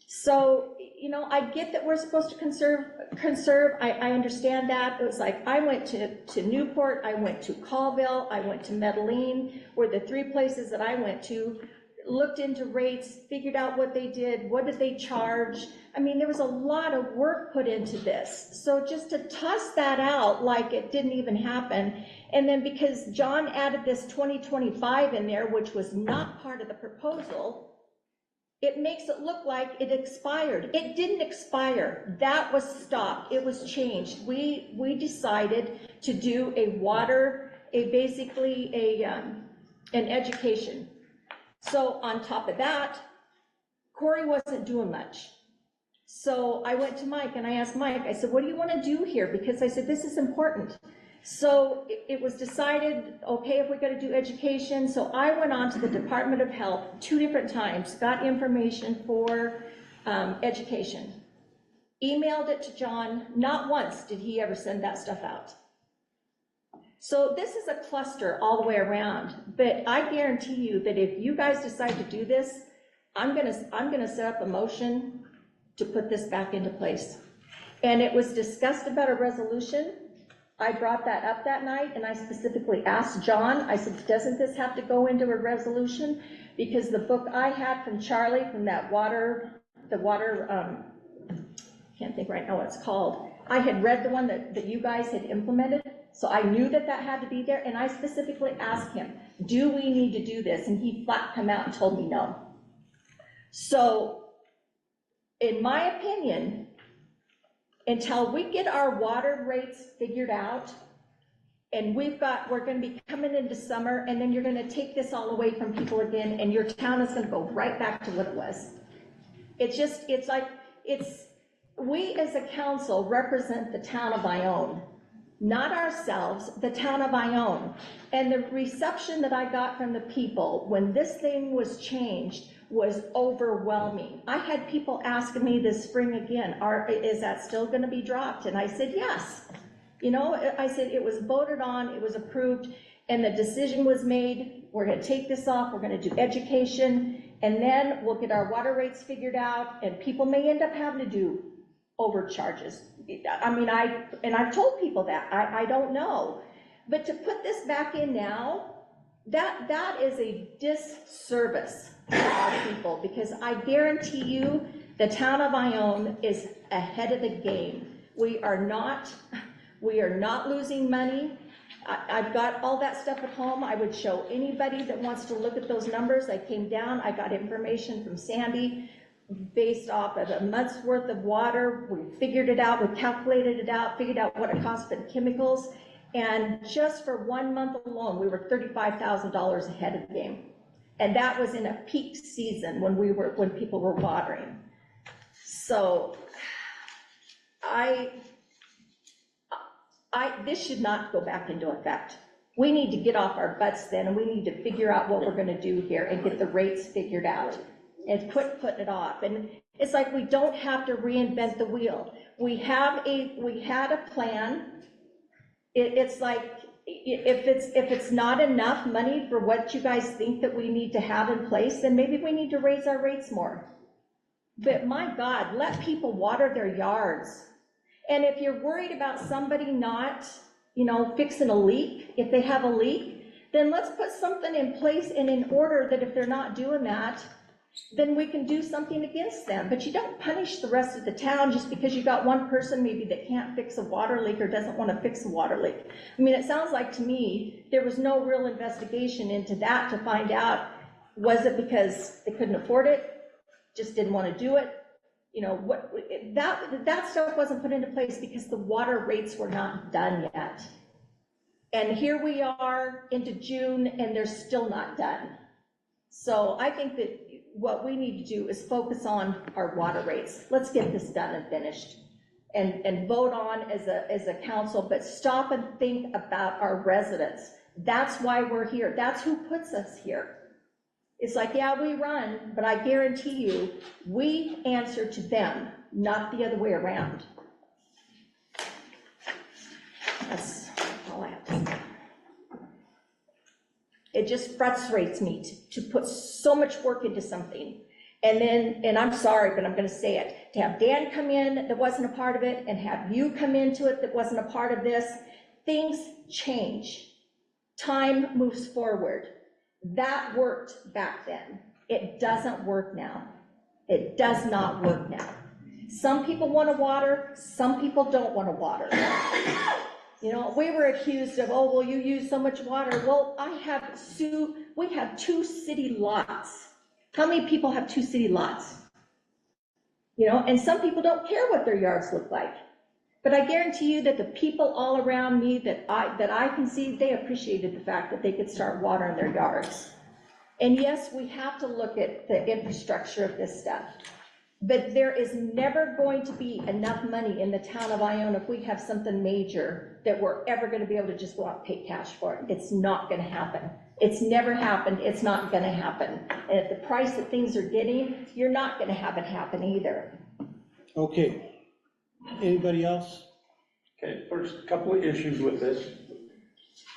So, you know, I get that we're supposed to conserve. I understand that. It was like, I went to Newport, I went to Colville, I went to Medellin, were the three places that I went to, looked into rates, figured out what they did, what did they charge. I mean, there was a lot of work put into this. So just to toss that out like it didn't even happen, and then because John added this 2025 in there, which was not part of the proposal, it makes it look like it expired. It didn't expire. That was stopped. It was changed. We decided to do basically an education. So on top of that, Corey wasn't doing much. So I went to Mike and I asked Mike, I said, what do you want to do here? Because I said, this is important. So it was decided, okay, if we're going to do education. So I went on to the Department of Health 2 different times, got information for education, emailed it to John. Not once did he ever send that stuff out. So this is a cluster all the way around, but I guarantee you that if you guys decide to do this, I'm gonna set up a motion to put this back into place. And it was discussed about a resolution. I brought that up that night and I specifically asked John, I said, doesn't this have to go into a resolution? Because the book I had from Charlie, from that can't think right now what it's called. I had read the one that you guys had implemented, so I knew that had to be there, and I specifically asked him, do we need to do this? And he flat come out and told me no. So, in my opinion, until we get our water rates figured out, and we're gonna be coming into summer, and then you're gonna take this all away from people again, and your town is gonna go right back to what it was. We as a council represent the town of Ione, not ourselves, the town of Ione. And the reception that I got from the people when this thing was changed was overwhelming. I had people asking me this spring again, is that still gonna be dropped? And I said, yes. You know, I said it was voted on, it was approved, and the decision was made, we're gonna take this off, we're gonna do education, And then we'll get our water rates figured out, and people may end up having to do overcharges. I mean, I've told people that, I don't know. But to put this back in now, that is a disservice to our people, because I guarantee you, the town of Ione is ahead of the game. We are not losing money. I've got all that stuff at home. I would show anybody that wants to look at those numbers. I came down, I got information from Sandy based off of a month's worth of water. We figured it out, we calculated it out, figured out what it cost for the chemicals. And just for 1 month alone, we were $35,000 ahead of the game. And that was in a peak season when people were watering. So this should not go back into effect. We need to get off our butts then, and we need to figure out what we're gonna do here and get the rates figured out and quit putting it off. And it's like, we don't have to reinvent the wheel. We had a plan. It's like, if it's not enough money for what you guys think that we need to have in place, then maybe we need to raise our rates more. But my God, let people water their yards. And if you're worried about somebody not, fixing a leak, if they have a leak, then let's put something in place and in order that if they're not doing that, then we can do something against them. But you don't punish the rest of the town just because you got one person maybe that can't fix a water leak or doesn't want to fix a water leak. I mean, it sounds like to me, there was no real investigation into that to find out, was it because they couldn't afford it, just didn't want to do it? That stuff wasn't put into place because the water rates were not done yet. And here we are into June and they're still not done. So I think that what we need to do is focus on our water rates. Let's get this done and finished and vote on as a council, but stop and think about our residents. That's why we're here. That's who puts us here. It's like, yeah, we run, but I guarantee you, we answer to them, not the other way around. That's all I have to say. It just frustrates me to put so much work into something. And I'm sorry, but I'm gonna say it, to have Dan come in that wasn't a part of it and have you come into it that wasn't a part of this, things change. Time moves forward. That worked back then. It doesn't work now. It does not work now. Some people want to water, some people don't want to water. We were accused of, oh, well, you use so much water. Well, we have 2 city lots. How many people have 2 city lots? And some people don't care what their yards look like. But I guarantee you that the people all around me that I can see, they appreciated the fact that they could start watering their yards. And yes, we have to look at the infrastructure of this stuff. But there is never going to be enough money in the town of Ione if we have something major that we're ever going to be able to just go out and pay cash for it. It's not going to happen. It's never happened. It's not going to happen. And at the price that things are getting, you're not going to have it happen either. Okay. Anybody else? Okay, first, couple of issues with this.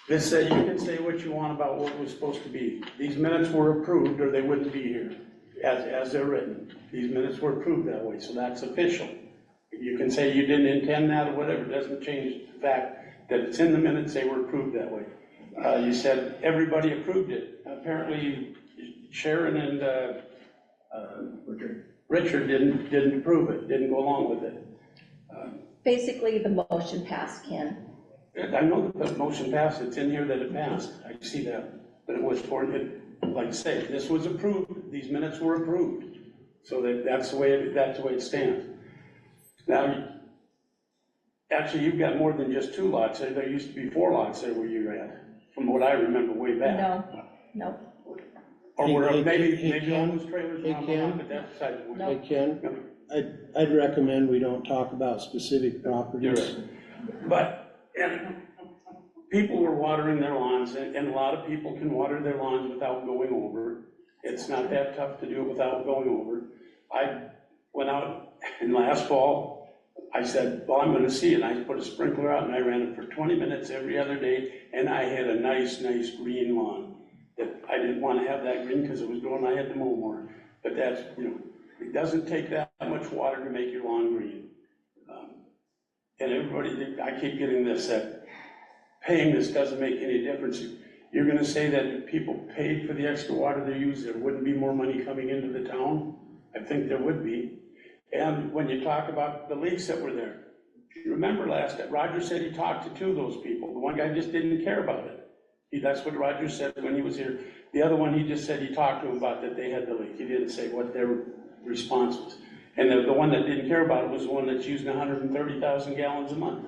This said, you can say what you want about what was supposed to be. These minutes were approved or they wouldn't be here, as they're written. These minutes were approved that way, so that's official. You can say you didn't intend that or whatever, it doesn't change the fact that it's in the minutes, they were approved that way. You said everybody approved it. Apparently Sharon and Richard didn't approve it, didn't go along with it. Basically, the motion passed, Ken. I know that the motion passed, it's in here that it passed, I see that, but it was for it, like I say, this was approved, these minutes were approved, so that's the way it stands. Now, actually, you've got more than just 2 lots there. There used to be 4 lots there where you're at, from what I remember way back. No. Or were Hey, maybe all Ken. those trailers were Hey, on Ken. one, but that's beside the point. No. Hey, Ken, I'd recommend we don't talk about specific properties. But, and people were watering their lawns, and a lot of people can water their lawns without going over. It's not that tough to do it without going over. I went out in last fall, I said, well, I'm gonna see it. I put a sprinkler out and I ran it for 20 minutes every other day, and I had a nice green lawn. that I didn't want to have that green because it was growing, I had to mow more. But that's, it doesn't take that much water to make your lawn green. And everybody, I keep getting this, that paying this doesn't make any difference. You're gonna say that if people paid for the extra water they use, there wouldn't be more money coming into the town? I think there would be. And when you talk about the leaks that were there, remember last time, Roger said he talked to two of those people. The one guy just didn't care about it. That's what Roger said when he was here. The other one, he just said he talked to him about that they had the leak. He didn't say what their response was. And the one that didn't care about it was the one that's using 130,000 gallons a month.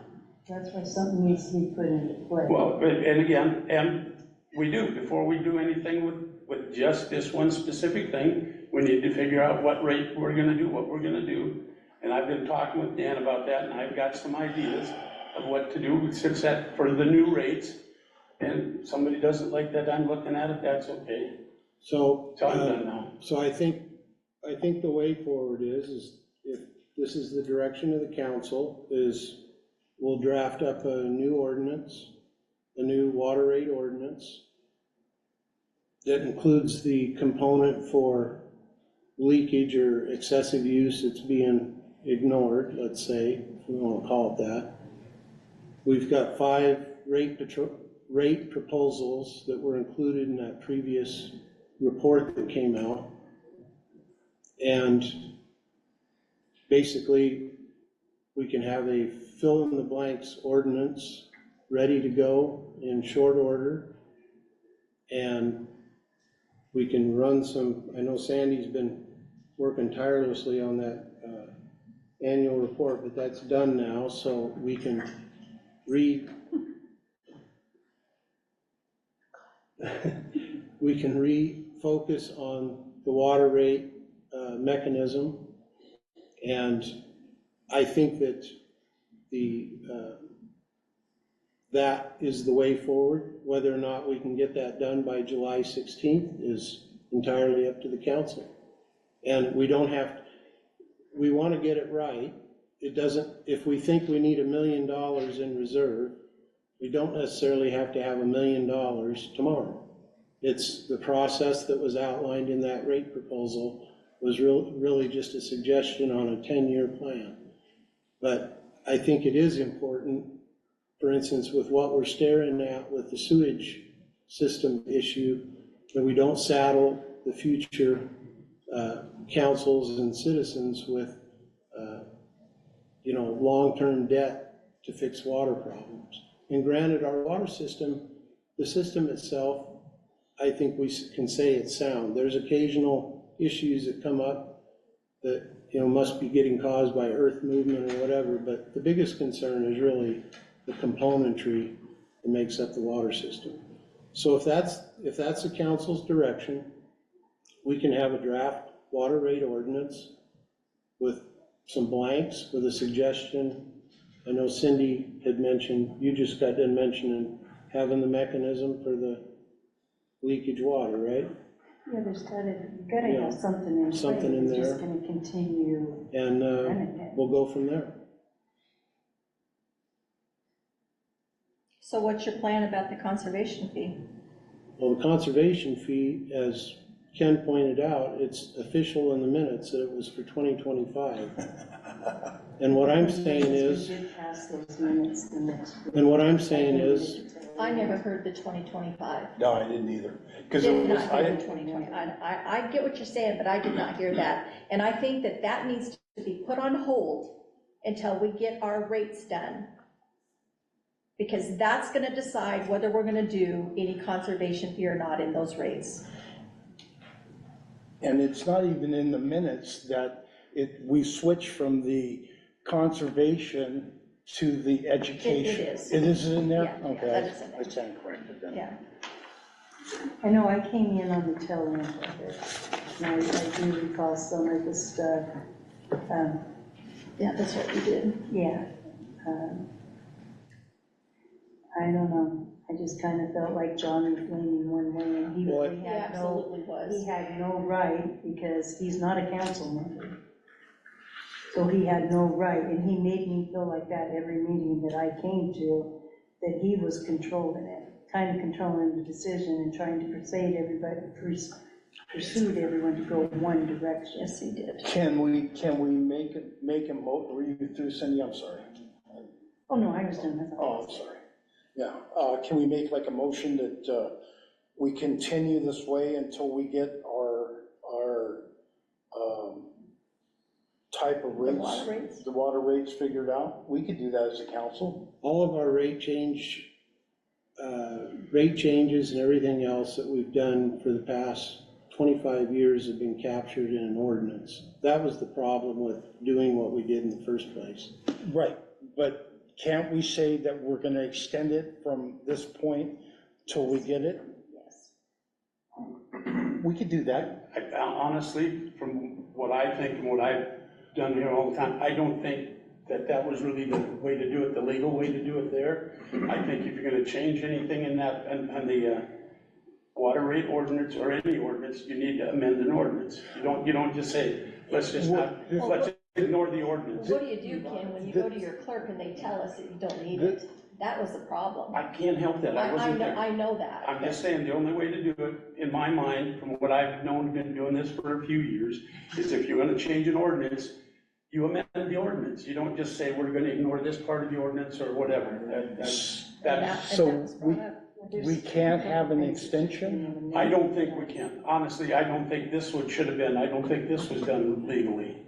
That's why something needs to be put into play. Well, and again, and we do, before we do anything with just this one specific thing, we need to figure out what rate we're gonna do, what we're gonna do. And I've been talking with Dan about that, and I've got some ideas of what to do since that, for the new rates. And somebody doesn't like that I'm looking at it, that's okay. So, So I'm done now. so I think the way forward is if this is the direction of the council, is we'll draft up a new ordinance, a new water rate ordinance that includes the component for leakage or excessive use that's being ignored, let's say, if we want to call it that. We've got 5 rate proposals that were included in that previous report that came out. And basically, we can have a fill-in-the-blanks ordinance ready to go in short order. And we can run some, I know Sandy's been working tirelessly on that annual report, but that's done now, so we can we can refocus on the water rate mechanism. And I think that that is the way forward. Whether or not we can get that done by July 16th is entirely up to the council. And we don't have, we want to get it right. It doesn't, if we think we need $1 million in reserve, we don't necessarily have to have $1 million tomorrow. It's the process that was outlined in that rate proposal was really just a suggestion on a 10-year plan. But I think it is important, for instance, with what we're staring at with the sewage system issue, that we don't saddle the future councils and citizens with long-term debt to fix water problems. And granted, our water system, the system itself, I think we can say it's sound. There's occasional issues that come up that must be getting caused by earth movement or whatever, but the biggest concern is really the componentry that makes up the water system. So if that's the council's direction, we can have a draft water rate ordinance with some blanks, with a suggestion. I know Cindy had mentioned, you just got done mentioning having the mechanism for the leakage water, right? Yeah, there's gotta have something in place. Something in It's there. just gonna continue. And we'll go from there. So what's your plan about the conservation fee? Well, the conservation fee, as Ken pointed out, it's official in the minutes that it was for 2025. And what I'm saying is, We did pass those minutes the next. and what I'm saying is, I never heard the 2025. No, I didn't either. Because Did not hear the 2020. I get what you're saying, but I did not hear that. And I think that needs to be put on hold until we get our rates done. Because that's gonna decide whether we're gonna do any conservation fee or not in those rates. And it's not even in the minutes that we switch from the conservation to the education. It is. It is in there? Yeah, Okay, that is in there. I stand corrected then. Yeah. I know I came in on the tail end of it, and I do recall some of the stuff. Yeah, that's what we did. Yeah. I don't know, I just kind of felt like John was leaning one way, and he Well, really He had absolutely was. he had no right, because he's not a council member. So he had no right, and he made me feel like that every meeting that I came to, that he was controlling it. kind of controlling the decision and trying to persuade everyone to go one direction. Yes, he did. Can we make a were you through, Cindy? I'm sorry. Oh, no, I was done with Oh, I'm sorry. Yeah, can we make like a motion that, we continue this way until we get our, type of rates? water rates? The water rates figured out? We could do that as a council. All of our rate changes and everything else that we've done for the past 25 years have been captured in an ordinance. That was the problem with doing what we did in the first place. Right, but can't we say that we're gonna extend it from this point till we get it? Yes. We could do that. Honestly, from what I think and what I've done here all the time, I don't think that was really the way to do it, the legal way to do it there. I think if you're gonna change anything in that, and the water rate ordinance or any ordinance, you need to amend an ordinance. You don't just say, let's just ignore the ordinance. What do you do, Ken, when you go to your clerk and they tell us that you don't need it? That was the problem. I can't help that, I wasn't there. I know that. I'm just saying, the only way to do it, in my mind, from what I've known, been doing this for a few years, is if you're gonna change an ordinance, you amend the ordinance. You don't just say, we're gonna ignore this part of the ordinance or whatever. So we can't have an extension? I don't think we can. Honestly, I don't think this should have been, I don't think this was done legally.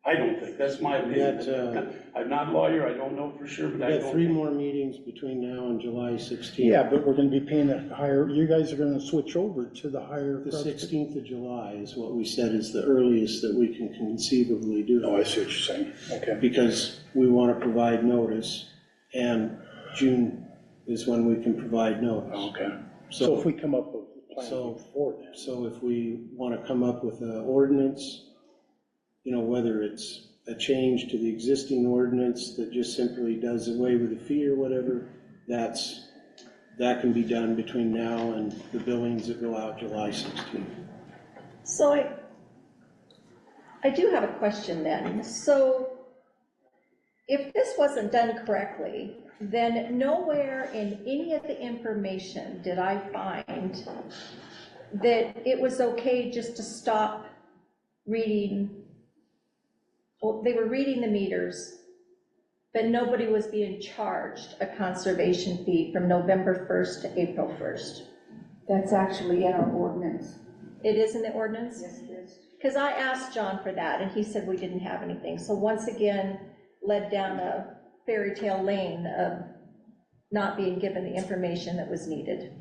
I don't think, that's my opinion. I'm not a lawyer, I don't know for sure, but I We don't got 3 think. more meetings between now and July 16th. Yeah, but we're gonna be paying a higher, you guys are gonna switch over to the higher. The 16th of July is what we said is the earliest that we can conceivably do it. Oh, I see what you're saying, okay. Because we want to provide notice, and June is when we can provide notice. Okay, so if we come up with a plan So- before then. So if we want to come up with an ordinance, whether it's a change to the existing ordinance that just simply does away with the fee or whatever, that can be done between now and the billings that go out July 16th. So I do have a question then. So if this wasn't done correctly, then nowhere in any of the information did I find that it was okay just to stop reading. Well, they were reading the meters, but nobody was being charged a conservation fee from November 1st to April 1st. That's actually in our ordinance. It is in the ordinance? Yes, it is. Because I asked John for that, and he said we didn't have anything. So once again, led down a fairy tale lane of not being given the information that was needed.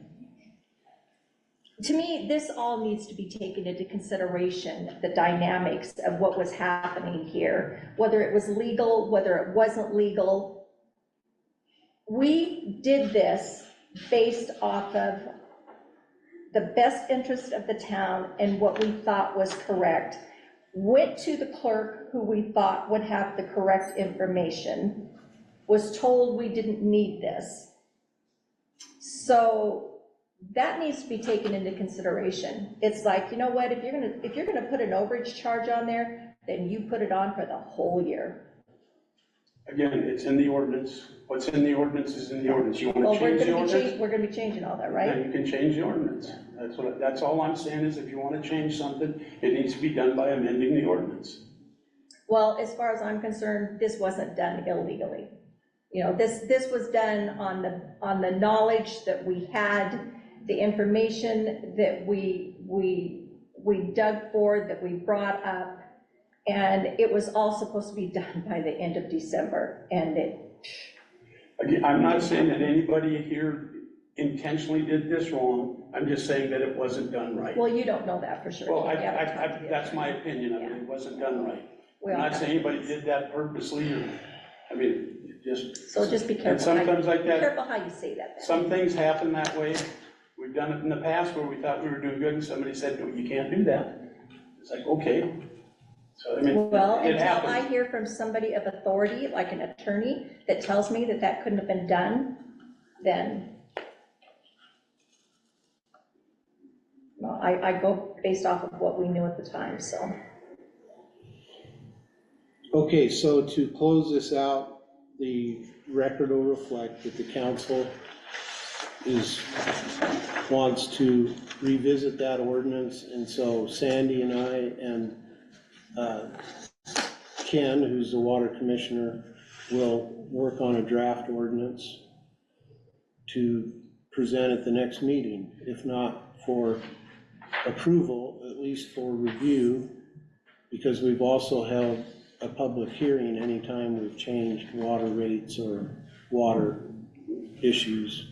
To me, this all needs to be taken into consideration, the dynamics of what was happening here, whether it was legal, whether it wasn't legal. We did this based off of the best interest of the town and what we thought was correct. Went to the clerk who we thought would have the correct information, was told we didn't need this. So that needs to be taken into consideration. It's like, you know what, if you're gonna put an overage charge on there, then you put it on for the whole year. Again, it's in the ordinance. What's in the ordinance is in the ordinance. You want Well, to change the ordinance? we're gonna be changing all that, Then right? you can change the ordinance. That's all I'm saying is if you want to change something, it needs to be done by amending the ordinance. Well, as far as I'm concerned, this wasn't done illegally. This was done on the knowledge that we had, the information that we dug for, that we brought up, and it was all supposed to be done by the end of December, and Again, I'm not saying that anybody here intentionally did this wrong. I'm just saying that it wasn't done right. well, you don't know that for sure. Well, You haven't talked to the that's other my guy. opinion of it. It wasn't done right. We I'm all not have saying anybody did that purposely or, So just be careful. And sometimes like Be that, careful how you say that then. some things happen that way. We've done it in the past where we thought we were doing good and somebody said, no, you can't do that. It's like, okay. So, Well, it until I happens. hear from somebody of authority, like an attorney, that tells me that that couldn't have been done, then, well, I go based off of what we knew at the time, so. Okay, so to close this out, the record will reflect that the council wants to revisit that ordinance, and so Sandy and I and Ken, who's the water commissioner, will work on a draft ordinance to present at the next meeting, if not for approval, at least for review, because we've also held a public hearing anytime we've changed water rates or water issues,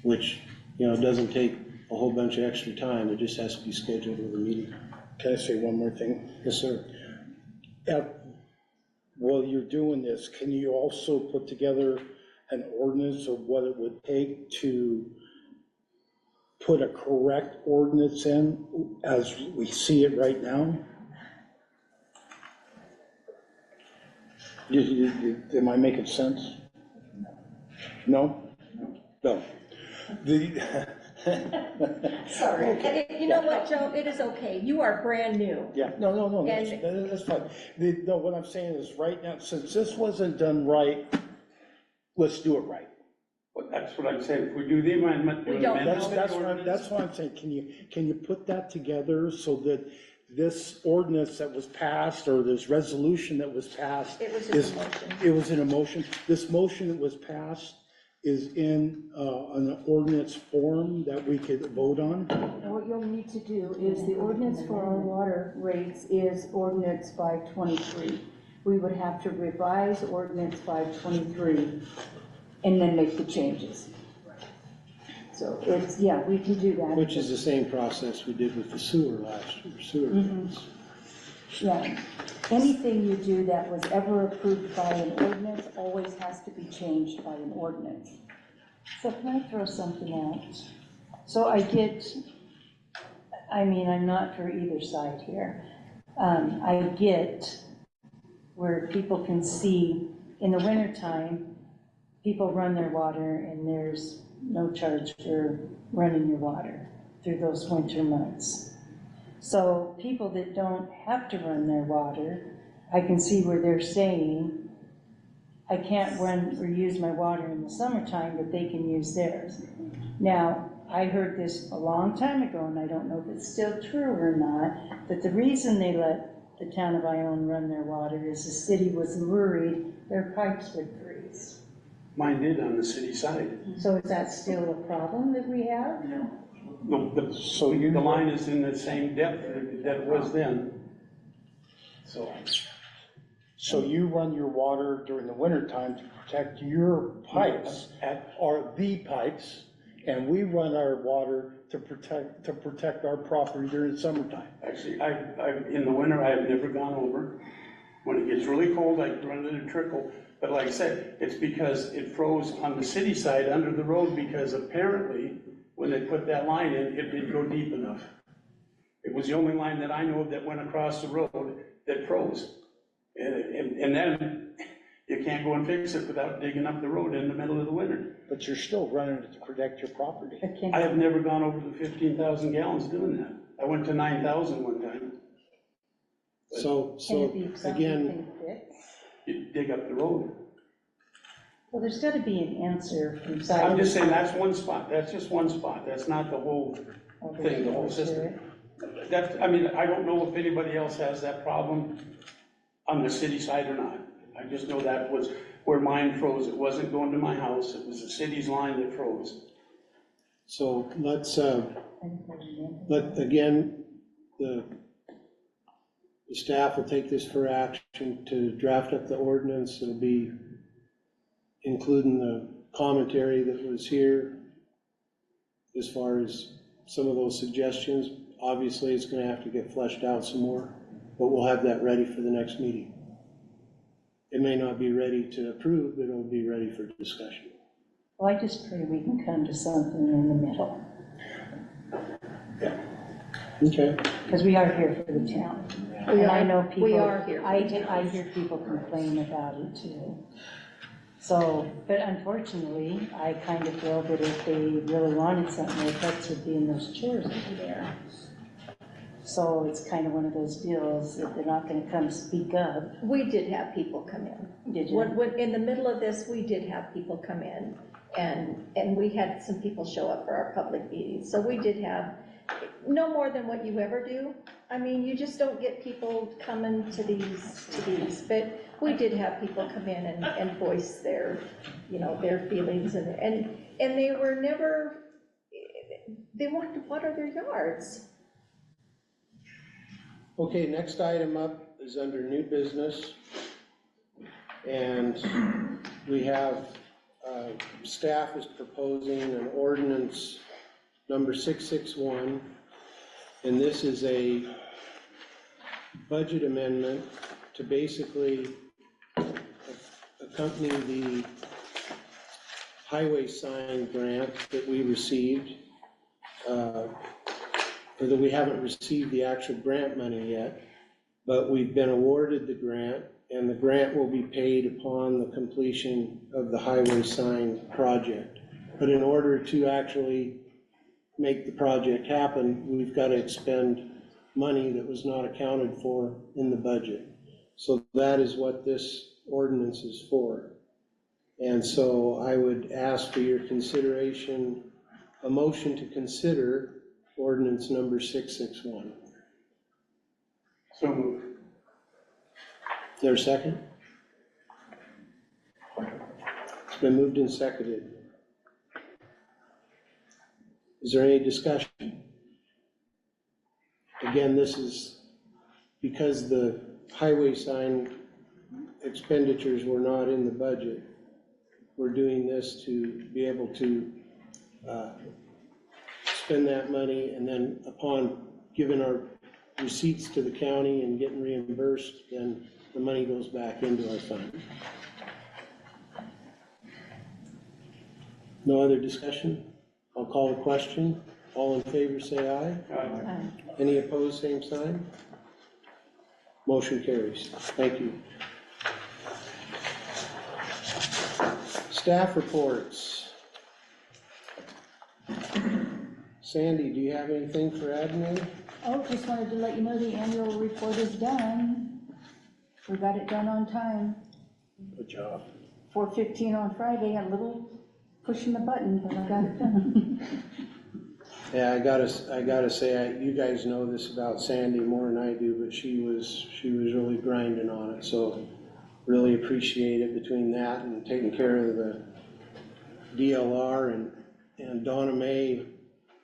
which, doesn't take a whole bunch of extra time, it just has to be scheduled with a meeting. Can I say one more thing? Yes, sir. While you're doing this, can you also put together an ordinance of what it would take to put a correct ordinance in as we see it right now? Am I making sense? No? No. Sorry. You know what, Joe? It is okay. You are brand new. Yeah, no, that's fine. No, what I'm saying is right now, since this wasn't done right, let's do it right. But that's what I'm saying, if we do the amendment, do an We don't. amendment to the That's ordinance. what I'm saying. Can you put that together so that this ordinance that was passed, or this resolution that was passed? It was just a motion. It was in a motion. This motion that was passed is in an ordinance form that we could vote on? And what you'll need to do is the ordinance for our water rates is ordinance 523. We would have to revise ordinance 523 and then make the changes. So it's, yeah, we can do that. Which is the same process we did with the sewer last year, sewer rates. Yeah, anything you do that was ever approved by an ordinance always has to be changed by an ordinance. So can I throw something out? So I'm not for either side here. I get where people can see in the wintertime, people run their water and there's no charge for running your water through those winter months. So people that don't have to run their water, I can see where they're saying, I can't run or use my water in the summertime, but they can use theirs. Now, I heard this a long time ago, and I don't know if it's still true or not, that the reason they let the town of Ione run their water is the city was worried their pipes would freeze. Mine did on the city side. So is that still a problem that we have? So you. The line is in the same depth that it was then. So you run your water during the wintertime to protect your pipes, or the pipes, and we run our water to protect our property during the summertime. Actually, in the winter, I have never gone over. When it gets really cold, I run it a trickle. But like I said, it's because it froze on the city side under the road, because apparently when they put that line in, it didn't go deep enough. It was the only line that I know of that went across the road that froze. And then you can't go and fix it without digging up the road in the middle of the winter. But you're still running it to protect your property. I have never gone over the 15,000 gallons doing that. I went to 9,000 one time. So again, You dig up the road. Well, there's got to be an answer from side. I'm just saying, that's one spot, that's just one spot, that's not the whole thing, the whole system. I don't know if anybody else has that problem on the city side or not. I just know that was where mine froze. It wasn't going to my house, it was the city's line that froze. so let's, again, the staff will take this for action to draft up the ordinance. It'll be including the commentary that was here as far as some of those suggestions. Obviously, it's going to have to get fleshed out some more, but we'll have that ready for the next meeting. It may not be ready to approve, but it'll be ready for discussion. Well, I just pray we can come to something in the middle, Okay. because we are here for the town. We And I are- know people. we are here for I the town. I hear people complain about it too. So, but unfortunately, I kind of feel that if they really wanted something, their pets would be in those chairs over there. So it's kind of one of those deals that they're not gonna come speak up. We did have people come in. Did you? When, in the middle of this, we did have people come in. And we had some people show up for our public meetings. So we did have, no more than what you ever do. I mean, you just don't get people coming to these, but we did have people come in and voice their, their feelings, and they were never, they wanted to water their yards. Okay, next item up is under new business. And we have, staff is proposing an ordinance number 661. And this is a budget amendment to basically accompany the highway sign grant that we received, or that we haven't received the actual grant money yet, but we've been awarded the grant, and the grant will be paid upon the completion of the highway sign project. But in order to actually make the project happen, we've got to expend money that was not accounted for in the budget. So that is what this ordinance is for. And so I would ask for your consideration, a motion to consider ordinance number 661. So moved. Is there a second? It's been moved and seconded. Is there any discussion? Again, this is because the highway sign expenditures were not in the budget. We're doing this to be able to spend that money, and then upon giving our receipts to the county and getting reimbursed, then the money goes back into our fund. No other discussion? I'll call the question. All in favor, say aye. Any opposed, same sign. Motion carries. Thank you. Staff reports. Sandy, do you have anything for admin? Oh, just wanted to let you know the annual report is done. We got it done on time. Good job. 4:15 on Friday, a little pushing the button, but I got it done. Yeah, I gotta say, you guys know this about Sandy more than I do, but she was really grinding on it, so really appreciate it between that and taking care of the DLR and Donna Mae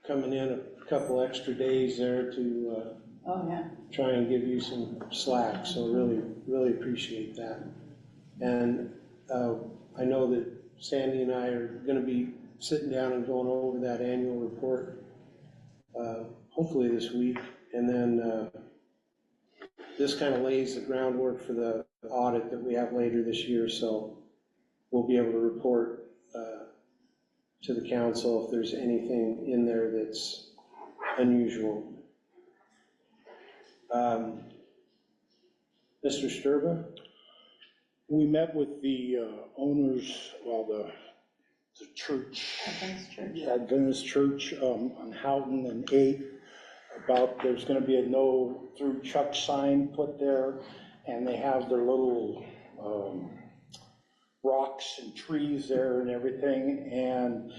coming in a couple extra days there to Oh, yeah. try and give you some slack, so really appreciate that. And I know that Sandy and I are gonna be sitting down and going over that annual report, hopefully this week. And then this kind of lays the groundwork for the audit that we have later this year, so we'll be able to report to the council if there's anything in there that's unusual. Mr. Sturba? We met with the owners, well, the church, Adventist Church on Houghton and 8th, about there's gonna be a no through Chuck sign put there, and they have their little rocks and trees there and everything, and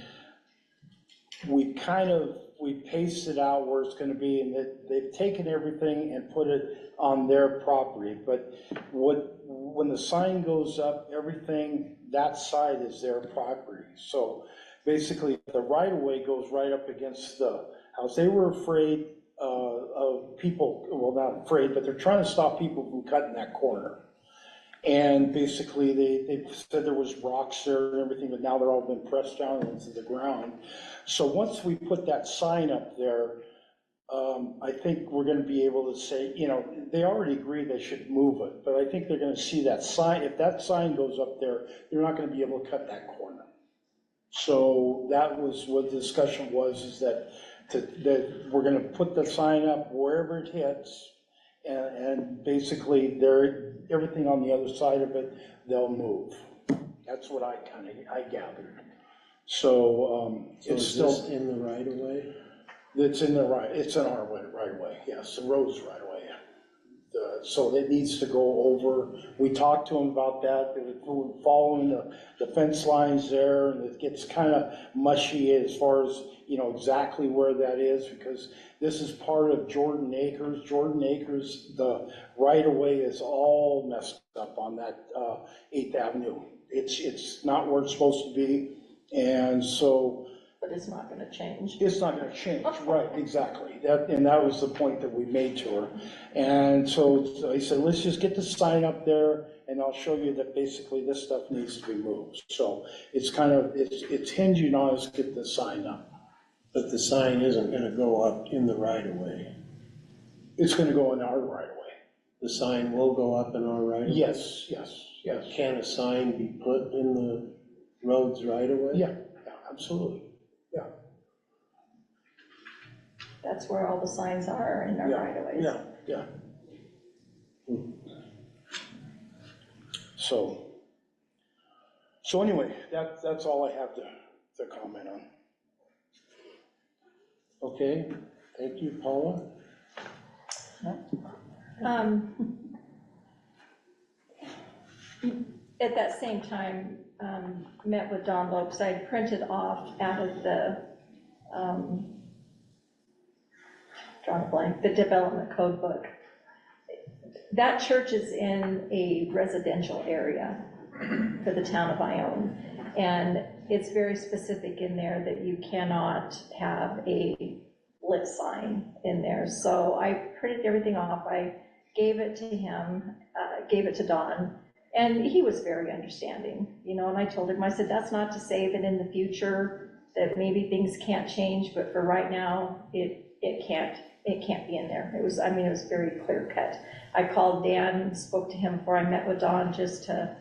we paced it out where it's gonna be, and that they've taken everything and put it on their property, but when the sign goes up, everything, that side is their property. So basically, the right-of-way goes right up against the house. They were afraid of people, well, not afraid, but they're trying to stop people from cutting that corner. And basically, they said there was rocks there and everything, but now they're all been pressed down into the ground. So once we put that sign up there, I think we're gonna be able to say, they already agreed they should move it, but I think they're gonna see that sign. If that sign goes up there, they're not gonna be able to cut that corner. So that was what the discussion was, is that we're gonna put the sign up wherever it hits, and basically everything on the other side of it, they'll move. That's what I gathered. So it's is still this in the right of way? it's in our right of way, yes, the road's right of way. so it needs to go over. We talked to him about that, following the fence lines there, and it gets kind of mushy as far as, you know, exactly where that is, because this is part of Jordan Acres. Jordan Acres, the right-of-way is all messed up on that 8th Avenue. It's not where it's supposed to be, and so But it's not gonna change. it's not gonna change, right, exactly. That was the point that we made to her. And so I said, let's just get the sign up there, and I'll show you that basically this stuff needs to be moved. So it's kind of, it's hinging on us to get the sign up. But the sign isn't gonna go up in the right of way. It's gonna go in our right of way. The sign will go up in our right of way? Yes, yes, yes. Can a sign be put in the road's right of way? Yeah, absolutely. That's where all the signs are in our right of ways. Yeah. So anyway, that's all I have to comment on. Okay, thank you, Paula. At that same time, met with Don Lopes. I had printed off out of the, drawing a blank, the development code book. That church is in a residential area for the town of Ione. And it's very specific in there that you cannot have a lit sign in there. So I printed everything off. I gave it to him, gave it to Don. And he was very understanding, you know, and I told him, I said, that's not to say that in the future that maybe things can't change, but for right now, it can't be in there. It was very clear cut. I called Dan, spoke to him before I met with Don, just to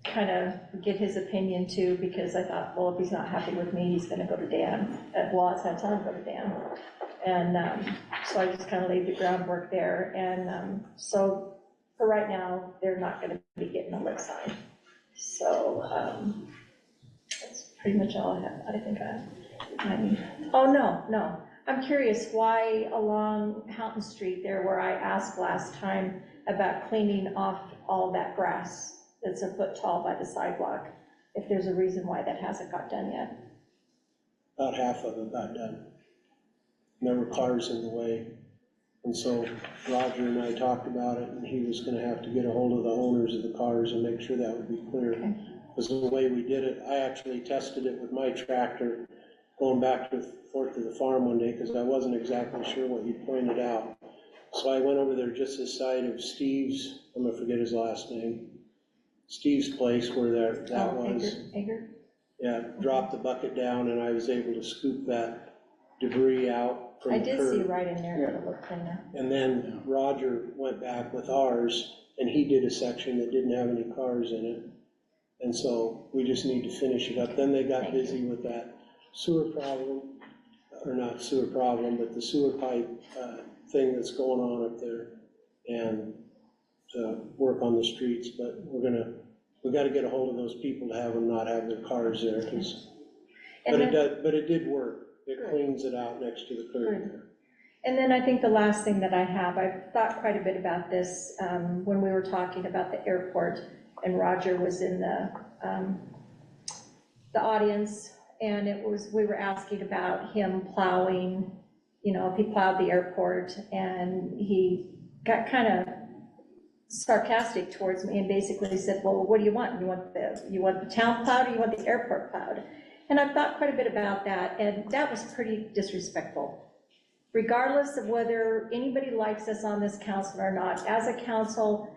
kind of get his opinion too, because I thought, well, if he's not happy with me, he's gonna go to Dan. Well, I was gonna tell him to go to Dan. And so I just kind of laid the groundwork there. And so for right now, they're not gonna be getting a lit sign. So that's pretty much all I have. I think oh, no. I'm curious why along Houghton Street there, where I asked last time about cleaning off all that grass that's a foot tall by the sidewalk, if there's a reason why that hasn't got done yet. About half of it got done. There were cars in the way. And so Roger and I talked about it, and he was gonna have to get a hold of the owners of the cars and make sure that would be clear. Okay. Because the way we did it, I actually tested it with my tractor, going back forth to the farm one day, because I wasn't exactly sure what you pointed out. So I went over there just this side of Steve's, I'm gonna forget his last name, Steve's place where that was. Egger? Yeah, dropped the bucket down, and I was able to scoop that debris out from I the did curb. see right in there that it looked cleaner. And then Roger went back with ours, and he did a section that didn't have any cars in it. And so we just need to finish it up. Then they got busy with that sewer problem, or not sewer problem, but the sewer pipe thing that's going on up there, and to work on the streets. But we gotta get a hold of those people to have them not have their cars there, but it did work. It cleans it out next to the curb there. And then I think the last thing that I have, I've thought quite a bit about this when we were talking about the airport, and Roger was in the audience, and we were asking about him plowing, you know, if he plowed the airport, and he got kind of sarcastic towards me and basically said, well, what do you want? You want the town plowed, or you want the airport plowed? And I've thought quite a bit about that, and that was pretty disrespectful. Regardless of whether anybody likes us on this council or not, as a council,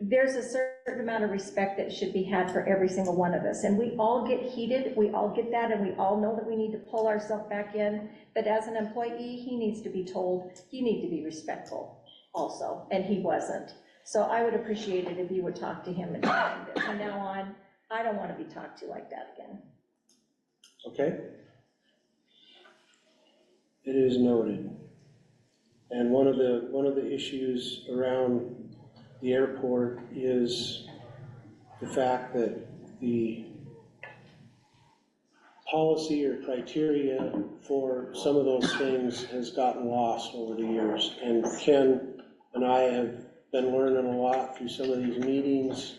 there's a certain amount of respect that should be had for every single one of us. And we all get heated, we all get that, and we all know that we need to pull ourselves back in. But as an employee, he needs to be told, you need to be respectful also, and he wasn't. So I would appreciate it if you would talk to him and tell him that from now on, I don't want to be talked to like that again. Okay? It is noted. And one of the issues around the airport is the fact that the policy or criteria for some of those things has gotten lost over the years. And Ken and I have been learning a lot through some of these meetings,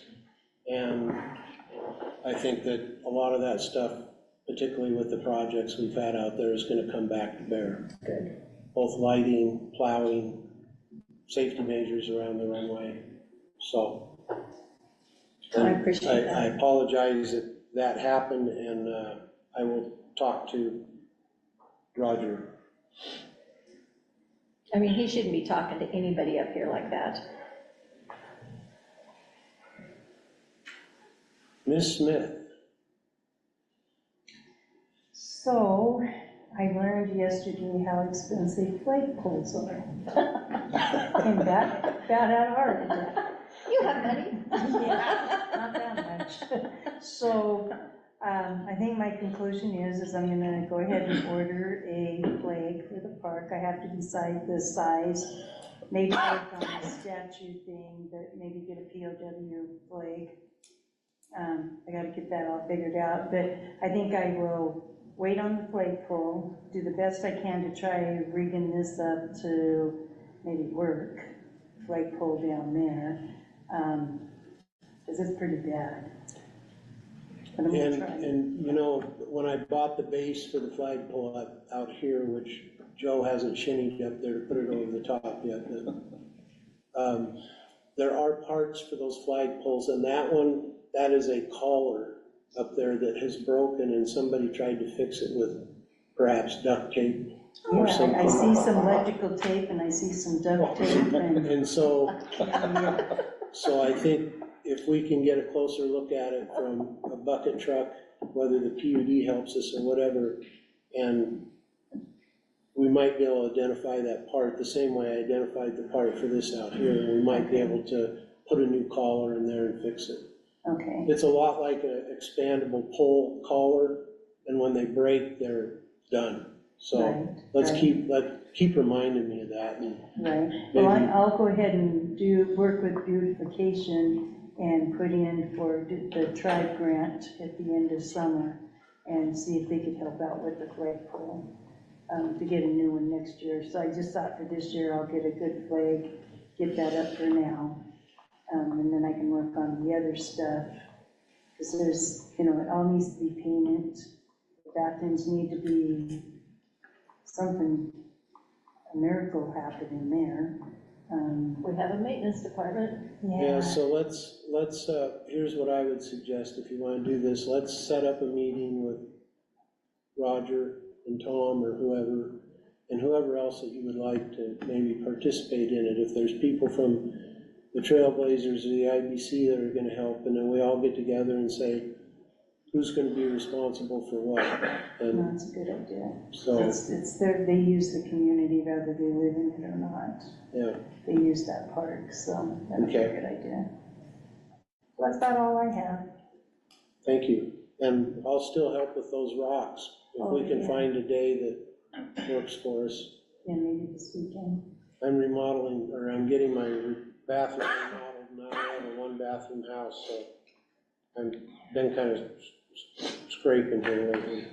and I think that a lot of that stuff, particularly with the projects we've had out there, is gonna come back to bear. Good. Both lighting, plowing, safety measures around the runway, so. I appreciate I that. apologize that that happened, and I will talk to Roger. I mean, he shouldn't be talking to anybody up here like that. Ms. Smith, So, I learned yesterday how expensive flagpoles are. And that had a heart attack. You have money. Yeah, not that much. So, I think my conclusion is I'm gonna go ahead and order a flag for the park. I have to decide the size, maybe work on the statue thing, but maybe get a POW flag. I gotta get that all figured out, but I think I will wait on the flagpole, do the best I can to try rigging this up to maybe work, flagpole down there, because it's pretty bad. But I'm gonna try. and you know, when I bought the base for the flagpole out here, which Joe hasn't shinnied up there to put it over the top yet, but, there are parts for those flagpoles, and that one, that is a collar up there that has broken, and somebody tried to fix it with perhaps duct tape or Yeah, something. I see some electrical tape and I see some duct tape and, And so, yeah, so I think if we can get a closer look at it from a bucket truck, whether the PUD helps us or whatever, and we might be able to identify that part the same way I identified the part for this out here, and we might be able to put a new collar in there and fix it. okay, It's a lot like an expandable pole collar, and when they break, they're done. So Right, let's right. keep reminding me of that. And right. Well, maybe- I'll go ahead and work with beautification and put in for the tribe grant at the end of summer and see if they could help out with the flagpole, to get a new one next year. So I just thought for this year, I'll get a good flag, get that up for now. And then I can work on the other stuff, because there's, it all needs to be painted. The bathrooms need to be something, a miracle happen in there. We have a maintenance department. Yeah, so let's, here's what I would suggest, if you wanna do this, let's set up a meeting with Roger and Tom or whoever, and whoever else that you would like to maybe participate in it. If there's people from the Trailblazers or the IBC that are gonna help, and then we all get together and say, who's gonna be responsible for what? And That's a good idea. so, It's they use the community whether they live in it or not. yeah, They use that park, so that'd be a Okay. good idea. That's about all I have. thank you. And I'll still help with those rocks, if we Oh, can yeah. find a day that works for us. Yeah, maybe this weekend. I'm remodeling, or I'm getting my bathroom remodeled now. I have a one-bathroom house, so I've been kind of scraping here lately.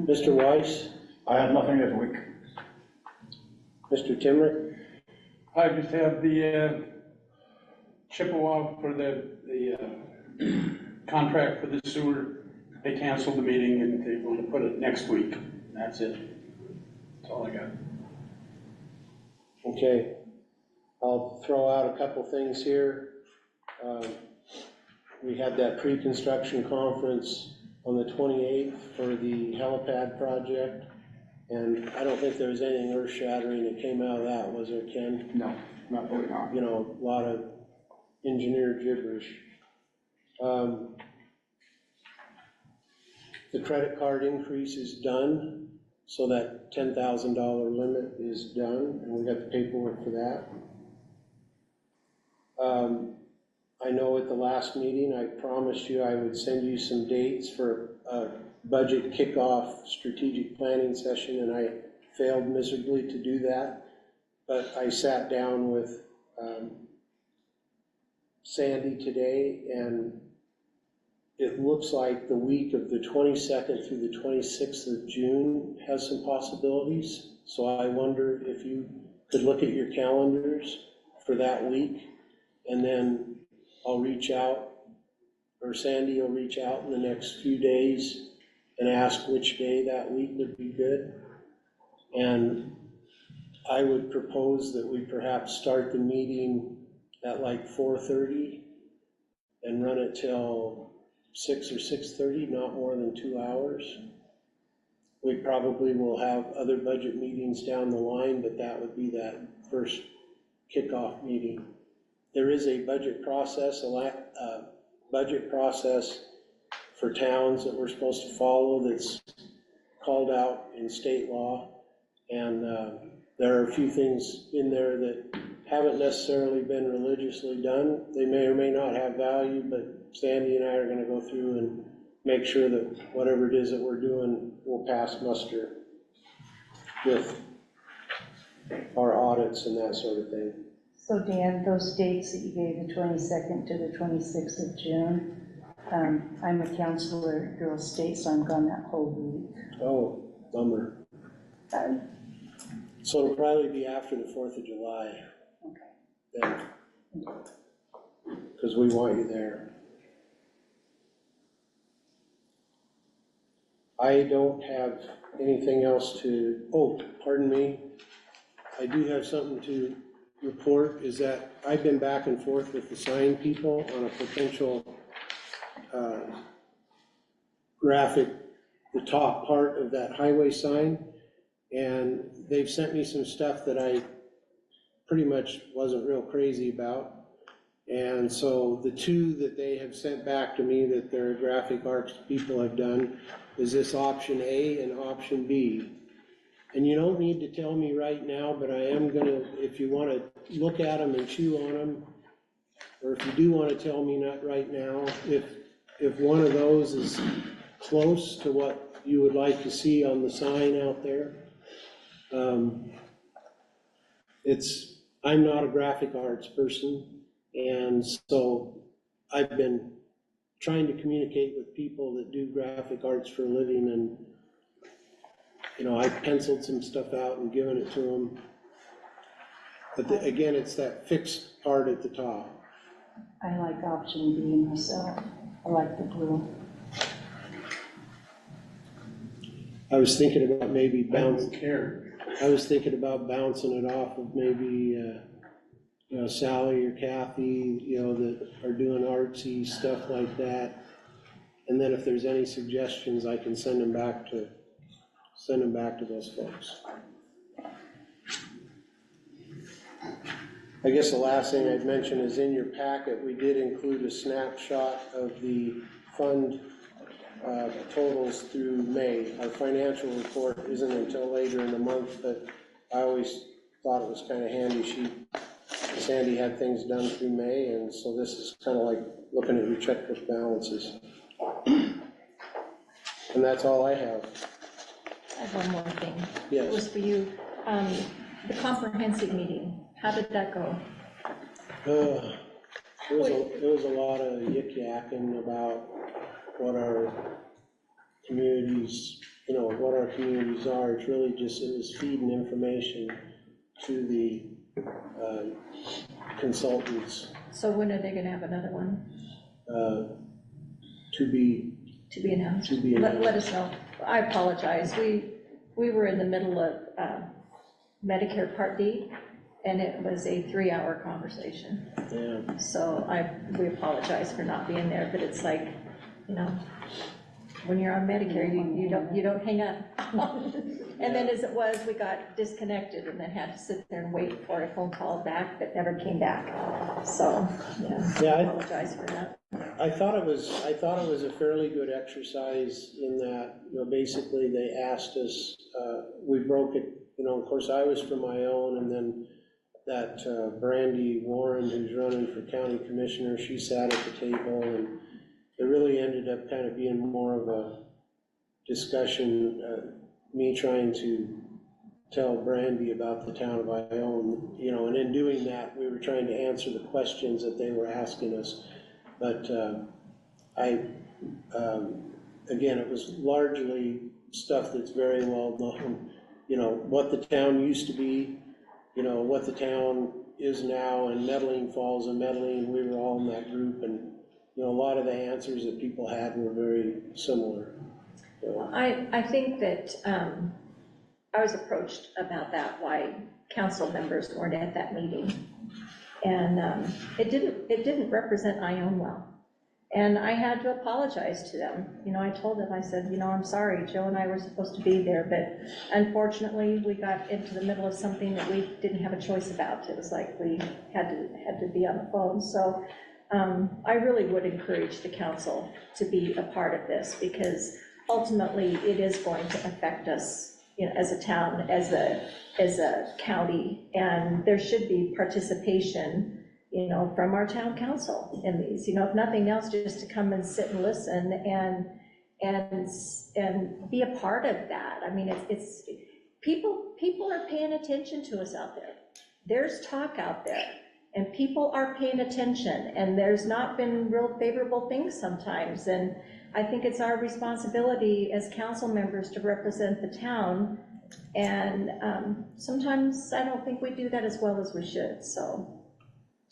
Mr. Weiss, I have nothing this week. Mr. Timrick, I just have the Chippewa for the contract for the sewer. They canceled the meeting and they want to put it next week. That's it. That's all I got. okay. I'll throw out a couple things here. We had that pre-construction conference on the 28th for the helipad project, and I don't think there was anything earth-shattering that came out of that, was there, Ken? No, not really, no. You know, a lot of engineer gibberish. The credit card increase is done, so that $10,000 limit is done, and we got the paperwork for that. I know at the last meeting, I promised you I would send you some dates for a budget kickoff strategic planning session, and I failed miserably to do that. But I sat down with Sandy today, and it looks like the week of the 22nd through the 26th of June has some possibilities. So I wonder if you could look at your calendars for that week And then I'll reach out, or Sandy will reach out in the next few days and ask which day that week would be good. And I would propose that we perhaps start the meeting at like 4:30 and run it till 6 or 6:30, not more than 2 hours. We probably will have other budget meetings down the line, but that would be that first kickoff meeting. There is a budget process, budget process for towns that we're supposed to follow that's called out in state law. And there are a few things in there that haven't necessarily been religiously done. They may or may not have value, but Sandy and I are gonna go through and make sure that whatever it is that we're doing will pass muster with our audits and that sort of thing. So Dan, those dates that you gave, the 22nd to the 26th of June, I'm a counselor at Girls State, so I'm gone that whole week. Oh, bummer. So it'll probably be after the 4th of July. Okay. Then, because we want you there. I don't have anything else to, oh, pardon me. I do have something to report, is that I've been back and forth with the sign people on a potential graphic, the top part of that highway sign. And they've sent me some stuff that I pretty much wasn't real crazy about. And so the two that they have sent back to me that their graphic arts people have done is this option A and option B. And you don't need to tell me right now, but I am gonna, if you wanna look at them and chew on them, or if you do wanna tell me not right now, if one of those is close to what you would like to see on the sign out there. I'm not a graphic arts person, and so I've been trying to communicate with people that do graphic arts for a living, and I've penciled some stuff out and given it to them. But again, it's that fixed part at the top. I like option B myself. I like the blue. I was thinking about maybe Don't care. I was thinking about bouncing it off of maybe, Sally or Kathy, that are doing artsy stuff like that. And then if there's any suggestions, I can send them back to those folks. I guess the last thing I'd mention is in your packet, we did include a snapshot of the fund totals through May. Our financial report isn't until later in the month, but I always thought it was kind of handy. Sandy had things done through May, and so this is kind of like looking at your checkbook balances. And that's all I have. I have one more thing. Yes. It was for you. The comprehensive meeting, how did that go? It was a lot of yik-yakking about what our communities, what our communities are. It's really just, it was feeding information to the consultants. So when are they gonna have another one To be announced? To be announced. Let us know. I apologize. We were in the middle of Medicare Part D, and it was a 3-hour conversation. Yeah. So we apologize for not being there, but it's like, when you're on Medicare, you don't hang up. And then as it was, we got disconnected and then had to sit there and wait for a phone call back that never came back. So, I apologize for that. I thought it was a fairly good exercise in that, basically they asked us, we broke it, of course I was from Ione, and then that Brandy Warren, who's running for county commissioner, she sat at the table, and it really ended up kind of being more of a discussion, me trying to tell Brandy about the town of Ione, and in doing that, we were trying to answer the questions that they were asking us. But again, it was largely stuff that's very well known, what the town used to be, what the town is now in Medellin Falls and Medellin, we were all in that group, and, a lot of the answers that people had were very similar. So, I think that I was approached about that, why council members weren't at that meeting. And it didn't represent Ione well. And I had to apologize to them. I told them, I said, I'm sorry, Joe and I were supposed to be there, but unfortunately, we got into the middle of something that we didn't have a choice about. It was like we had to be on the phone. So I really would encourage the council to be a part of this, because ultimately, it is going to affect us, as a town, as a county, and there should be participation, from our town council in these, if nothing else, just to come and sit and listen and be a part of that. I mean, it's people are paying attention to us out there. There's talk out there, and people are paying attention, and there's not been real favorable things sometimes, and I think it's our responsibility as council members to represent the town, and sometimes I don't think we do that as well as we should. So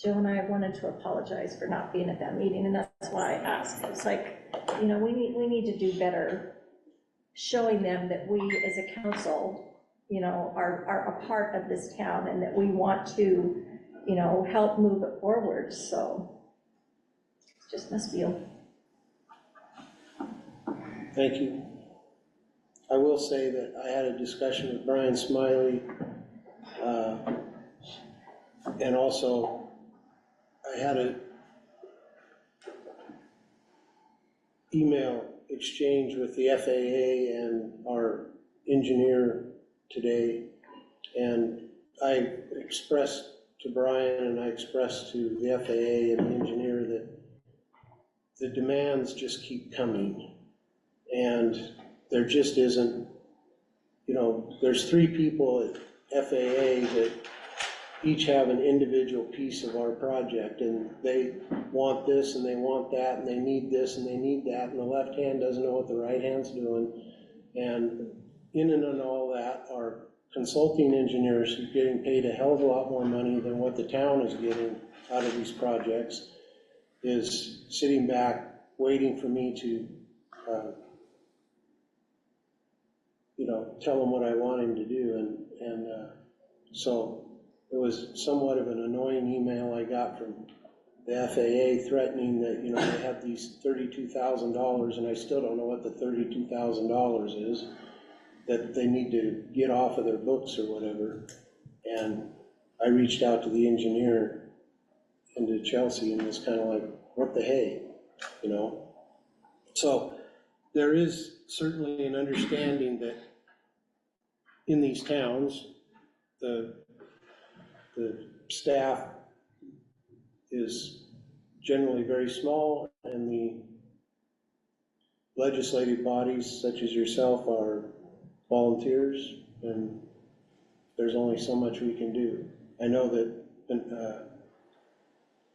Joe and I wanted to apologize for not being at that meeting, and that's why I asked. It's like, we need to do better showing them that we as a council, are a part of this town, and that we want to, help move it forward. So just must feel. thank you. I will say that I had a discussion with Brian Smiley, and also I had an email exchange with the FAA and our engineer today, and I expressed to Brian and I expressed to the FAA and the engineer that the demands just keep coming, and there just isn't, there's 3 people at FAA that each have an individual piece of our project, and they want this and they want that, and they need this and they need that, and the left hand doesn't know what the right hand's doing. And in and on all that, our consulting engineers are getting paid a hell of a lot more money than what the town is getting out of these projects, is sitting back waiting for me to tell him what I want him to do. And so it was somewhat of an annoying email I got from the FAA threatening that, they have these $32,000, and I still don't know what the $32,000 is, that they need to get off of their books or whatever. And I reached out to the engineer and to Chelsea and was kind of like, what the hey, So there is certainly an understanding that in these towns, the staff is generally very small, and the legislative bodies such as yourself are volunteers, and there's only so much we can do. I know that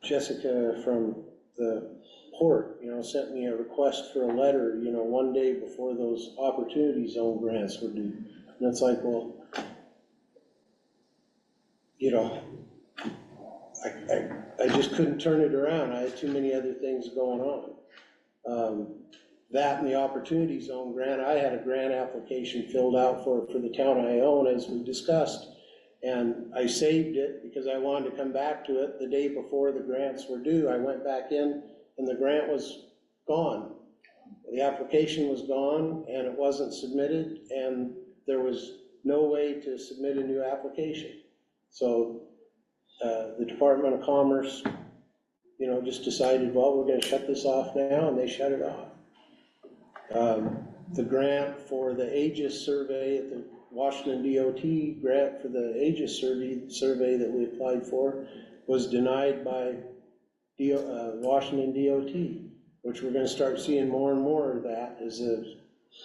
Jessica from the port, sent me a request for a letter, one day before those opportunity zone grants were due. And it's like, well, I just couldn't turn it around. I had too many other things going on. That and the opportunity zone grant, I had a grant application filled out for the town I own, as we discussed. And I saved it because I wanted to come back to it the day before the grants were due. I went back in and the grant was gone. The application was gone and it wasn't submitted, and there was no way to submit a new application. So the Department of Commerce, just decided, well, we're going to shut this off now, and they shut it off. The grant for the Aegis survey at the Washington DOT, grant for the Aegis survey that we applied for was denied by Washington DOT, which we're going to start seeing more and more of that as the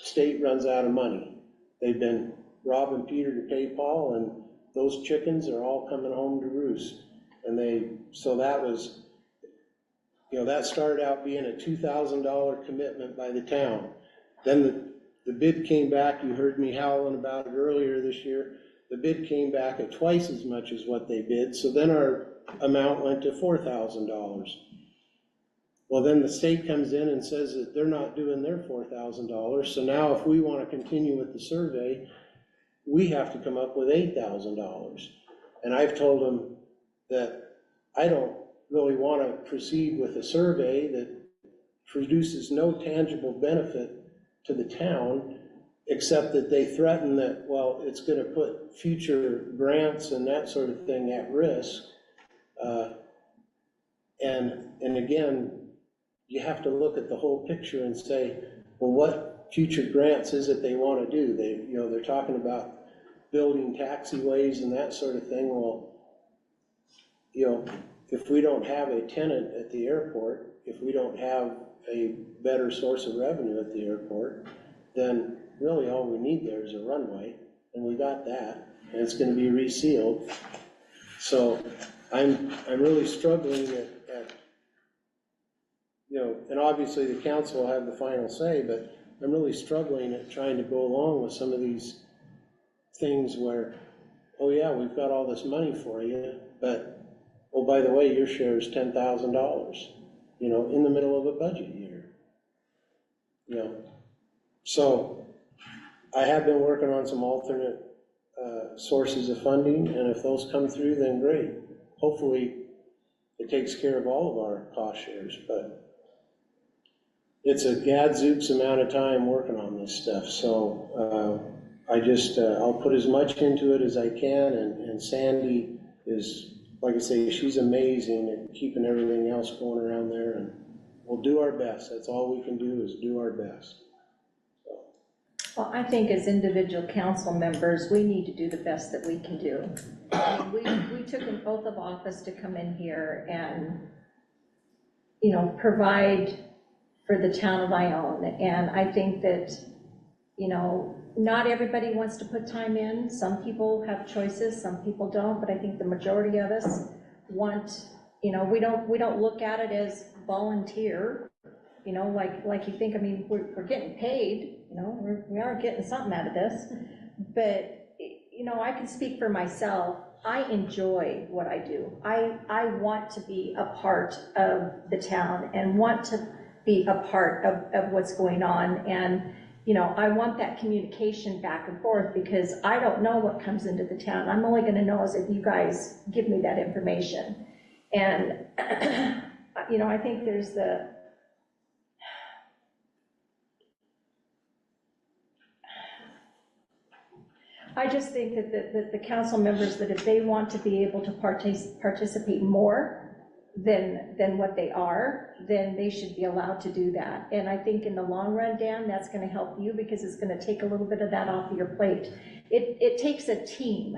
state runs out of money. They've been robbing Peter to pay Paul, and those chickens are all coming home to roost. And so that was, that started out being a $2,000 commitment by the town. Then the bid came back. You heard me howling about it earlier this year. the bid came back at twice as much as what they bid, so then our amount went to $4,000. Well, then the state comes in and says that they're not doing their $4,000, so now if we want to continue with the survey, we have to come up with $8,000. And I've told them that I don't really want to proceed with a survey that produces no tangible benefit to the town, except that they threaten that, well, it's going to put future grants and that sort of thing at risk. And again, you have to look at the whole picture and say, well, what future grants is it they want to do? They're talking about building taxiways and that sort of thing. Well, if we don't have a tenant at the airport, if we don't have a better source of revenue at the airport, then really all we need there is a runway, and we got that, and it's going to be resealed. So I'm really struggling at and obviously the council will have the final say, but I'm really struggling at trying to go along with some of these things where, oh yeah, we've got all this money for you, but, oh, by the way, your share is $10,000, in the middle of a budget year. So I have been working on some alternate sources of funding, and if those come through, then great. Hopefully it takes care of all of our cost shares, but it's a gadzooks amount of time working on this stuff. So I'll put as much into it as I can, and Sandy is, like I say, she's amazing at keeping everything else going around there, and we'll do our best. That's all we can do, is do our best. Well, I think as individual council members, we need to do the best that we can do. I mean, we took an oath of office to come in here and, provide for the town of Ione. And I think that, not everybody wants to put time in. Some people have choices, some people don't, but I think the majority of us want, we don't look at it as volunteer, like you think, I mean, we're getting paid, we are getting something out of this, but, I can speak for myself. I enjoy what I do. I want to be a part of the town and want to be a part of what's going on. And, I want that communication back and forth, because I don't know what comes into the town. I'm only going to know as if you guys give me that information. And, I think there's I just think that the council members, that if they want to be able to participate more than what they are, then they should be allowed to do that. And I think in the long run, Dan, that's going to help you, because it's going to take a little bit of that off of your plate. It takes a team.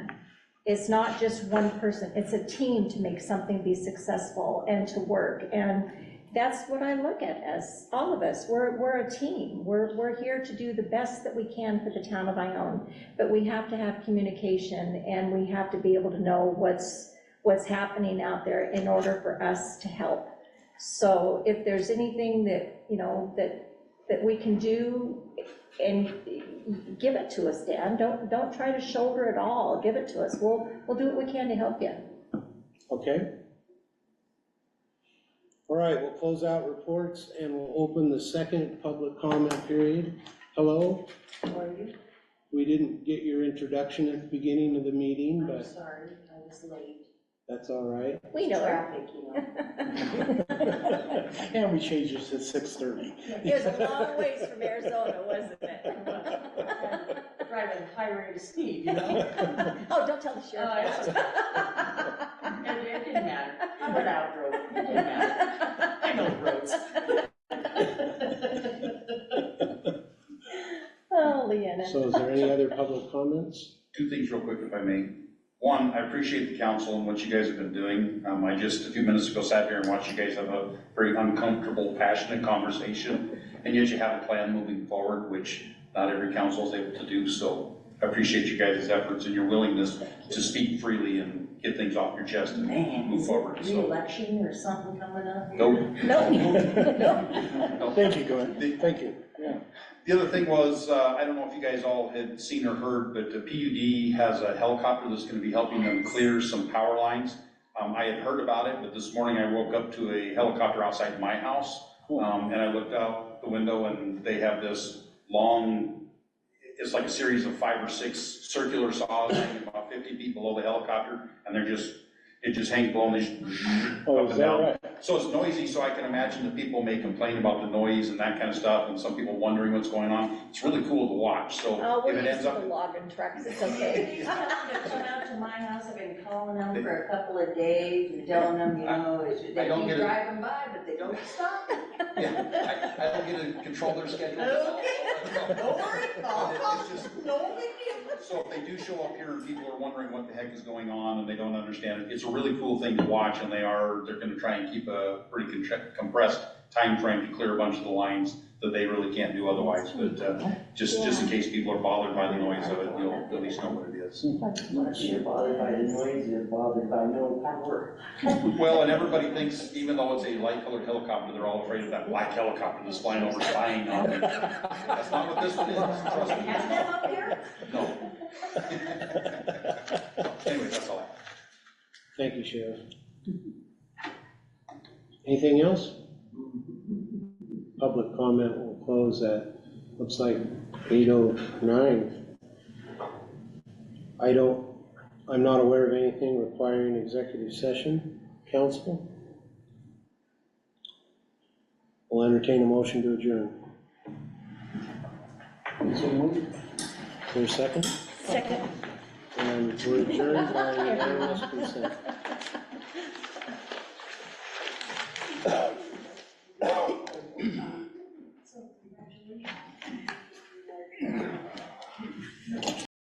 It's not just one person. It's a team to make something be successful and to work. And that's what I look at as all of us. We're a team. We're here to do the best that we can for the town of Ione, but we have to have communication, and we have to be able to know what's happening out there in order for us to help. So if there's anything that, that we can do, and give it to us, Dan. Don't try to shoulder it all. Give it to us. We'll do what we can to help you. Okay. All right, we'll close out reports, and we'll open the second public comment period. Hello? How are you? We didn't get your introduction at the beginning of the meeting, I'm but sorry, I was late. that's all right. We know her. Traffic, And we changed it to 6:30. It was a long ways from Arizona, wasn't it? Driving high rate of speed, Oh, don't tell the sheriff. It didn't matter. I went out road. It didn't matter. I know the roads. Oh, Leanna. So is there any other public comments? Two things real quick, if I may. One, I appreciate the council and what you guys have been doing. I just, a few minutes ago, sat here and watched you guys have a very uncomfortable, passionate conversation, and yet you have a plan moving forward, which not every council is able to do. So I appreciate you guys' efforts and your willingness to speak freely and get things off your chest and move forward. So, Re-election or something coming up? no. No. Thank you, Glenn. Thank you. Yeah. The other thing was, I don't know if you guys all had seen or heard, but the PUD has a helicopter that's gonna be helping them clear some power lines. I had heard about it, but this morning I woke up to a helicopter outside my house. And I looked out the window and they have this long, it's like a series of 5 or 6 circular saws hanging about 50 feet below the helicopter, and it just hangs below and they just up and down. So it's noisy, so I can imagine that people may complain about the noise and that kind of stuff, and some people wondering what's going on. It's really cool to watch, so Oh, if we're it used ends to up. the logging trucks, it's okay. Come out to my house, I've been calling them for a couple of days and telling them, you know, they I don't keep get it. driving by, but they don't stop. Yeah, I don't get to control their schedule. Okay, don't worry, It's just, no big deal. so if they do show up here and people are wondering what the heck is going on and they don't understand it, it's a really cool thing to watch, and they're gonna try and keep a pretty compressed time frame to clear a bunch of the lines that they really can't do otherwise, but just in case people are bothered by the noise of it, you'll at least know what it is. Once you're bothered by the noise, you're bothered by no power. Well, and everybody thinks, even though it's a light-colored helicopter, they're all afraid of that black helicopter that's flying over spying on them. That's not what this one is, trust me. Have them up here? No. Anyway, that's all I have. Thank you, Sheriff. Anything else? Public comment will close at, looks like 8:09. I'm not aware of anything requiring executive session, council. We'll entertain a motion to adjourn. Is there a second? Second. And we're adjourned by unanimous consent.